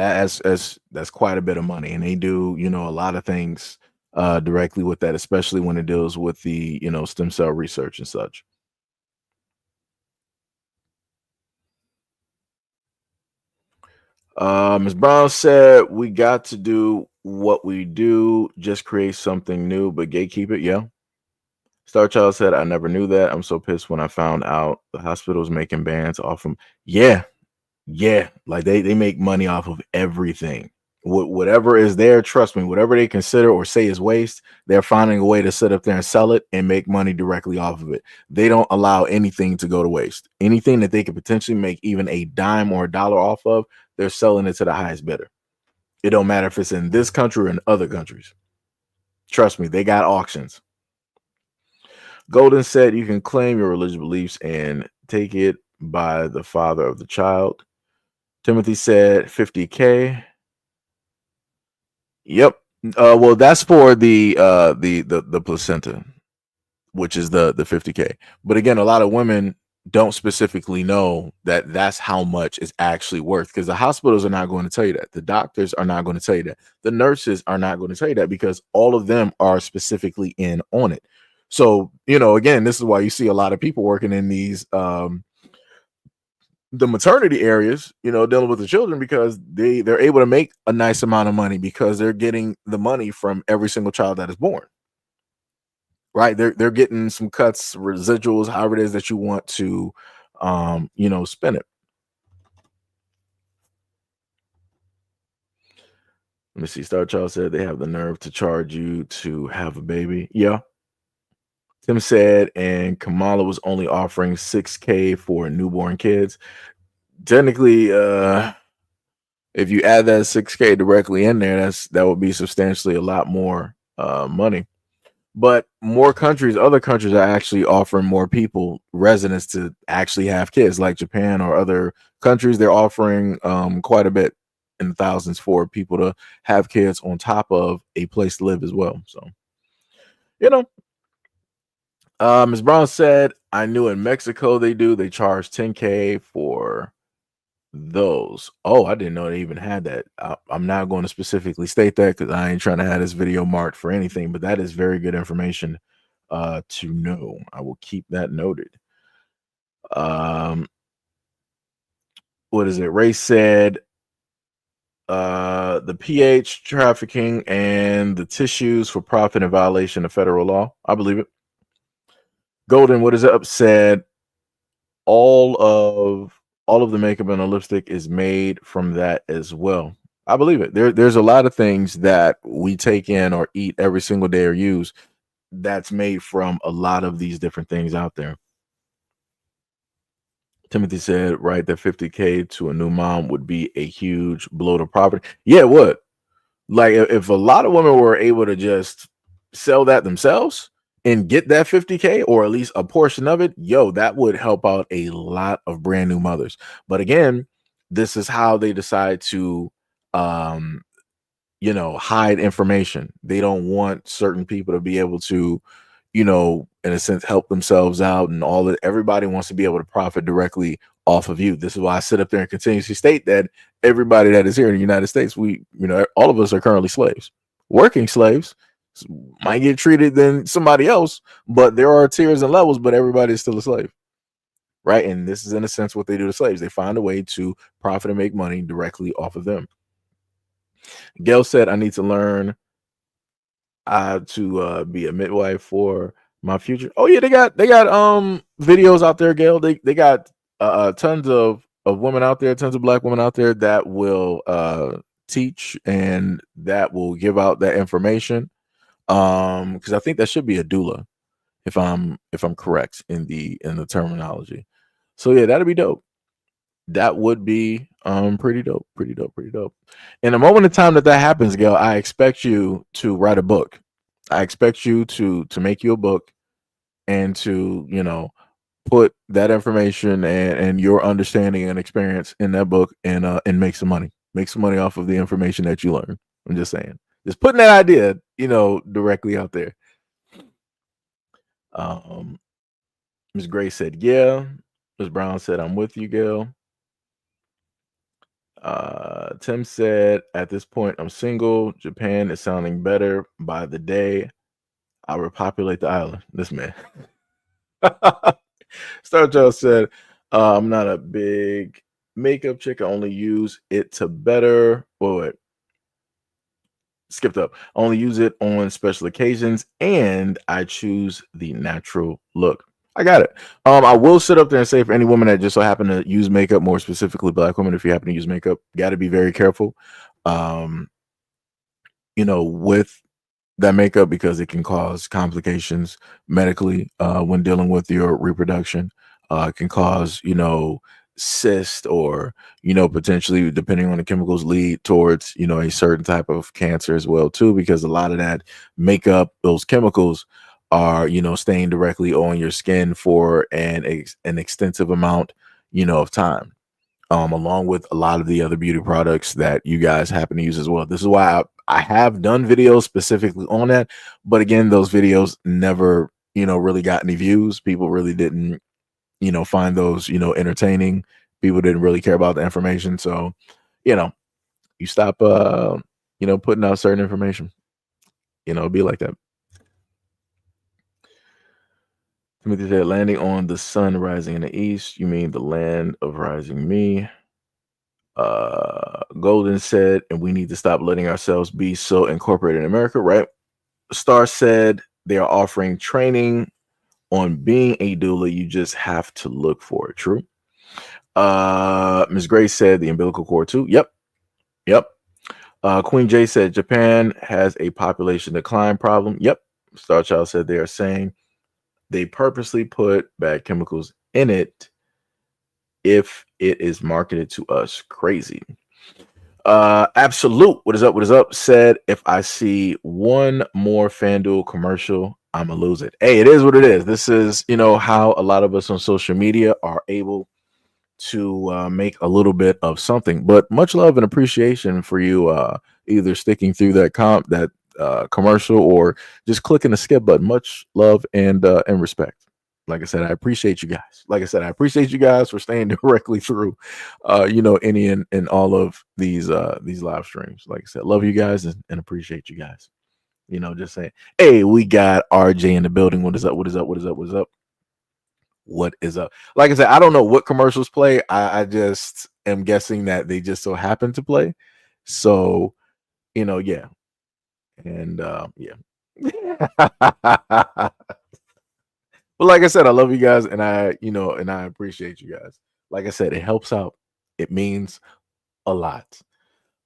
that's quite a bit of money. And they do, a lot of things directly with that, especially when it deals with the, stem cell research and such. Ms. Brown said, we got to do what we do, just create something new, but gatekeep it. Yeah. Star Child said, I never knew that. I'm so pissed when I found out the hospital's making bans off them. Yeah. Like they make money off of everything. Whatever is there, trust me, whatever they consider or say is waste, they're finding a way to sit up there and sell it and make money directly off of it. They don't allow anything to go to waste. Anything that they could potentially make even a dime or a dollar off of, they're selling it to the highest bidder. It don't matter if it's in this country or in other countries. Trust me, they got auctions. Golden said you can claim your religious beliefs and take it by the father of the child. Timothy said 50K. Yep. Well, that's for the placenta, which is the 50K. But again, a lot of women don't specifically know that that's how much it's actually worth, because the hospitals are not going to tell you that. The doctors are not going to tell you that. The nurses are not going to tell you that, because all of them are specifically in on it. So, again, this is why you see a lot of people working in these the maternity areas, dealing with the children, because they're able to make a nice amount of money because they're getting the money from every single child that is born. Right? They're getting some cuts, residuals, however it is that you want to spend it. Let me see. Star Child said they have the nerve to charge you to have a baby. Yeah. Tim said, and Kamala was only offering $6,000 for newborn kids. Technically, if you add that $6,000 directly in there, that would be substantially a lot more money. But other countries are actually offering more people, residents, to actually have kids, like Japan or other countries. They're offering quite a bit, in the thousands, for people to have kids on top of a place to live as well. So, Ms. Brown said, I knew in Mexico they charge $10,000 for those. Oh, I didn't know they even had that. I'm not going to specifically state that because I ain't trying to have this video marked for anything, but that is very good information to know. I will keep that noted. What is it? Ray said the pH trafficking and the tissues for profit in violation of federal law. I believe it. Golden, what is it? Said all of the makeup and the lipstick is made from that as well. I believe it. There's a lot of things that we take in or eat every single day or use that's made from a lot of these different things out there. Timothy said, right, that $50,000 to a new mom would be a huge blow to profit. Yeah, it would. Like if a lot of women were able to just sell that themselves and get that $50,000 or at least a portion of it, that would help out a lot of brand new mothers. But again, this is how they decide to hide information. They don't want certain people to be able to, in a sense, help themselves out, and all that. Everybody wants to be able to profit directly off of you. This is why I sit up there and continuously state that everybody that is here in the United States, all of us are currently slaves, working slaves. Might get treated than somebody else, but there are tiers and levels, but everybody is still a slave. Right. And this is, in a sense, what they do to slaves. They find a way to profit and make money directly off of them. Gail said, I need to learn to be a midwife for my future. Oh yeah, they got videos out there, Gail. They got tons of women out there, tons of Black women out there that will teach and that will give out that information. Because I think that should be a doula, if I'm correct in the terminology. So yeah, that'd be dope. That would be pretty dope. In a moment in time that happens, Gail, I expect you to write a book. I expect you to make you a book and to put that information and your understanding and experience in that book and make some money. Make some money off of the information that you learn. I'm just saying. Just putting that idea, directly out there. Ms. Gray said, yeah. Ms. Brown said, I'm with you, Gail. Tim said, at this point, I'm single. Japan is sounding better by the day. I'll repopulate the island. This man. Star Child said, I'm not a big makeup chick. I only use it to better. Wait. Skipped up. I only use it on special occasions, and I choose the natural look. I got it. I will sit up there and say, for any woman that just so happen to use makeup, more specifically Black women, if you happen to use makeup, got to be very careful. With that makeup, because it can cause complications medically when dealing with your reproduction. It can cause cyst or potentially, depending on the chemicals, lead towards a certain type of cancer as well too, because a lot of that makeup, those chemicals are staying directly on your skin for an extensive amount of time, along with a lot of the other beauty products that you guys happen to use as well. This is why I have done videos specifically on that, but again, those videos never really got any views. People really didn't find those entertaining. People didn't really care about the information. So you stop putting out certain information. It'd be like that. Timothy said, landing on the sun rising in the east. You mean the land of rising me? Golden said, and we need to stop letting ourselves be so incorporated in America, right? Star said they are offering training on being a doula. You just have to look for it. True. Ms. Grace said the umbilical cord too. Yep. Queen J said Japan has a population decline problem. Yep. Starchild said they are saying they purposely put bad chemicals in it if it is marketed to us. Crazy. Absolute, what is up, said if I see one more FanDuel commercial, I'ma lose it. Hey, it is what it is. This is, how a lot of us on social media are able to make a little bit of something. But much love and appreciation for you either sticking through that commercial or just clicking the skip button. Much love and respect. Like I said, I appreciate you guys. Like I said, I appreciate you guys for staying directly through, any and all of these live streams. Like I said, love you guys and appreciate you guys. Just saying, hey, we got RJ in the building. What is up? What is up? What is up? What is up? What is up? Like I said, I don't know what commercials play. I just am guessing that they just so happen to play. So, yeah. And yeah. But like I said, I love you guys and I appreciate you guys. Like I said, it helps out. It means a lot.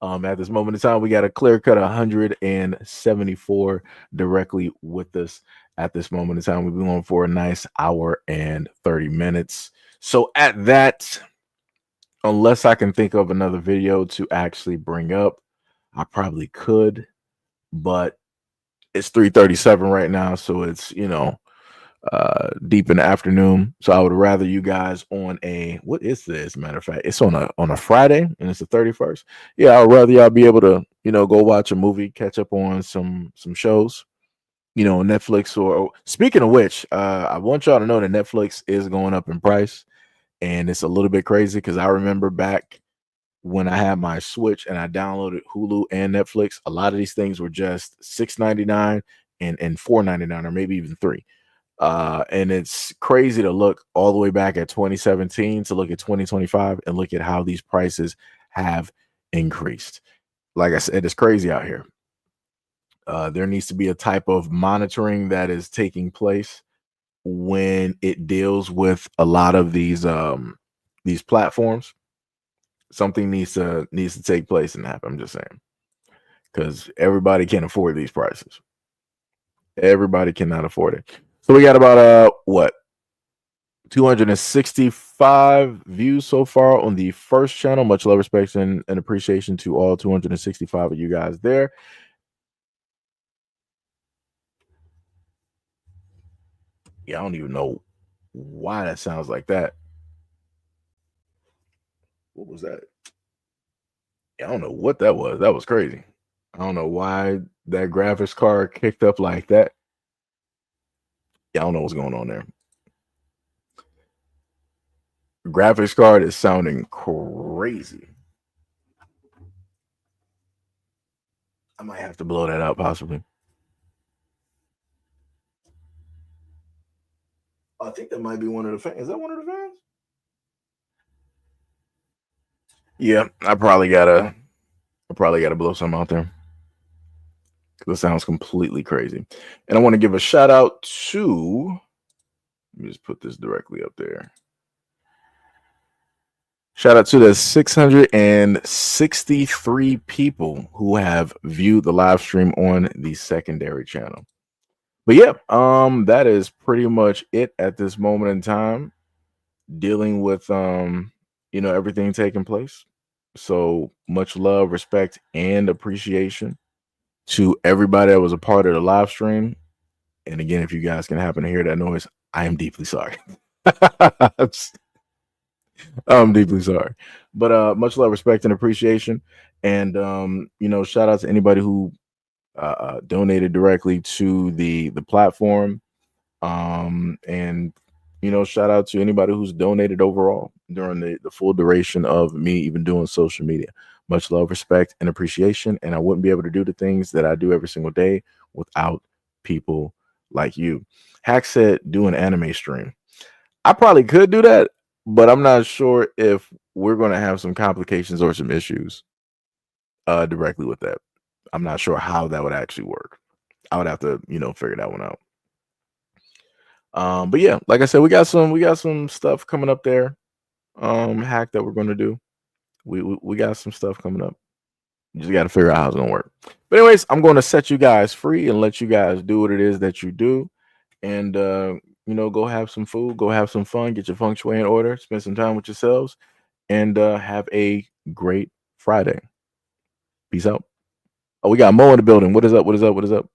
At this moment in time, we got a clear cut 174 directly with us at this moment in time. We've been on for a nice hour and 30 minutes. So at that, unless I can think of another video to actually bring up, I probably could, but it's 3:37 right now, so it's deep in the afternoon. So I would rather you guys on what is this? Matter of fact, it's on a Friday and it's the 31st. Yeah, I would rather y'all be able to go watch a movie, catch up on some shows, on Netflix. Or speaking of which, I want y'all to know that Netflix is going up in price, and it's a little bit crazy because I remember back when I had my Switch and I downloaded Hulu and Netflix, a lot of these things were just $6.99 and $4.99 or maybe even $3. And it's crazy to look all the way back at 2017 to look at 2025 and look at how these prices have increased. Like I said, it's crazy out here. There needs to be a type of monitoring that is taking place when it deals with a lot of these platforms. Something needs to take place in that. I'm just saying, because everybody can't afford these prices. Everybody cannot afford it. So we got about 265 views so far on the first channel. Much love, respect, and appreciation to all 265 of you guys there. Yeah, I don't even know why that sounds like that. What was that? Yeah, I don't know what that was. That was crazy. I don't know why that graphics card kicked up like that. Yeah, I don't know what's going on there. Graphics card is sounding crazy. I might have to blow that out possibly. I think that might be one of the fans. Is that one of the fans? Yeah, I probably gotta blow some out there. It sounds completely crazy. And I want to give a shout out to, let me just put this directly up there. Shout out to the 663 people who have viewed the live stream on the secondary channel. But yeah, that is pretty much it at this moment in time, dealing with everything taking place. So much love, respect, and appreciation to everybody that was a part of the live stream. And again, if you guys can happen to hear that noise, I am deeply sorry. I'm deeply sorry. But much love, respect, and appreciation. And shout out to anybody who donated directly to the platform. And shout out to anybody who's donated overall during the full duration of me even doing social media. Much love, respect, and appreciation. And I wouldn't be able to do the things that I do every single day without people like you. Hack said do an anime stream. I probably could do that, but I'm not sure if we're going to have some complications or some issues directly with that. I'm not sure how that would actually work. I would have to, figure that one out. But yeah, like I said, we got some stuff coming up there. Hack that we're going to do. We got some stuff coming up. You just got to figure out how it's going to work. But anyways, I'm going to set you guys free and let you guys do what it is that you do. And, go have some food, go have some fun, get your feng shui in order, spend some time with yourselves, and have a great Friday. Peace out. Oh, we got Mo in the building. What is up? What is up? What is up?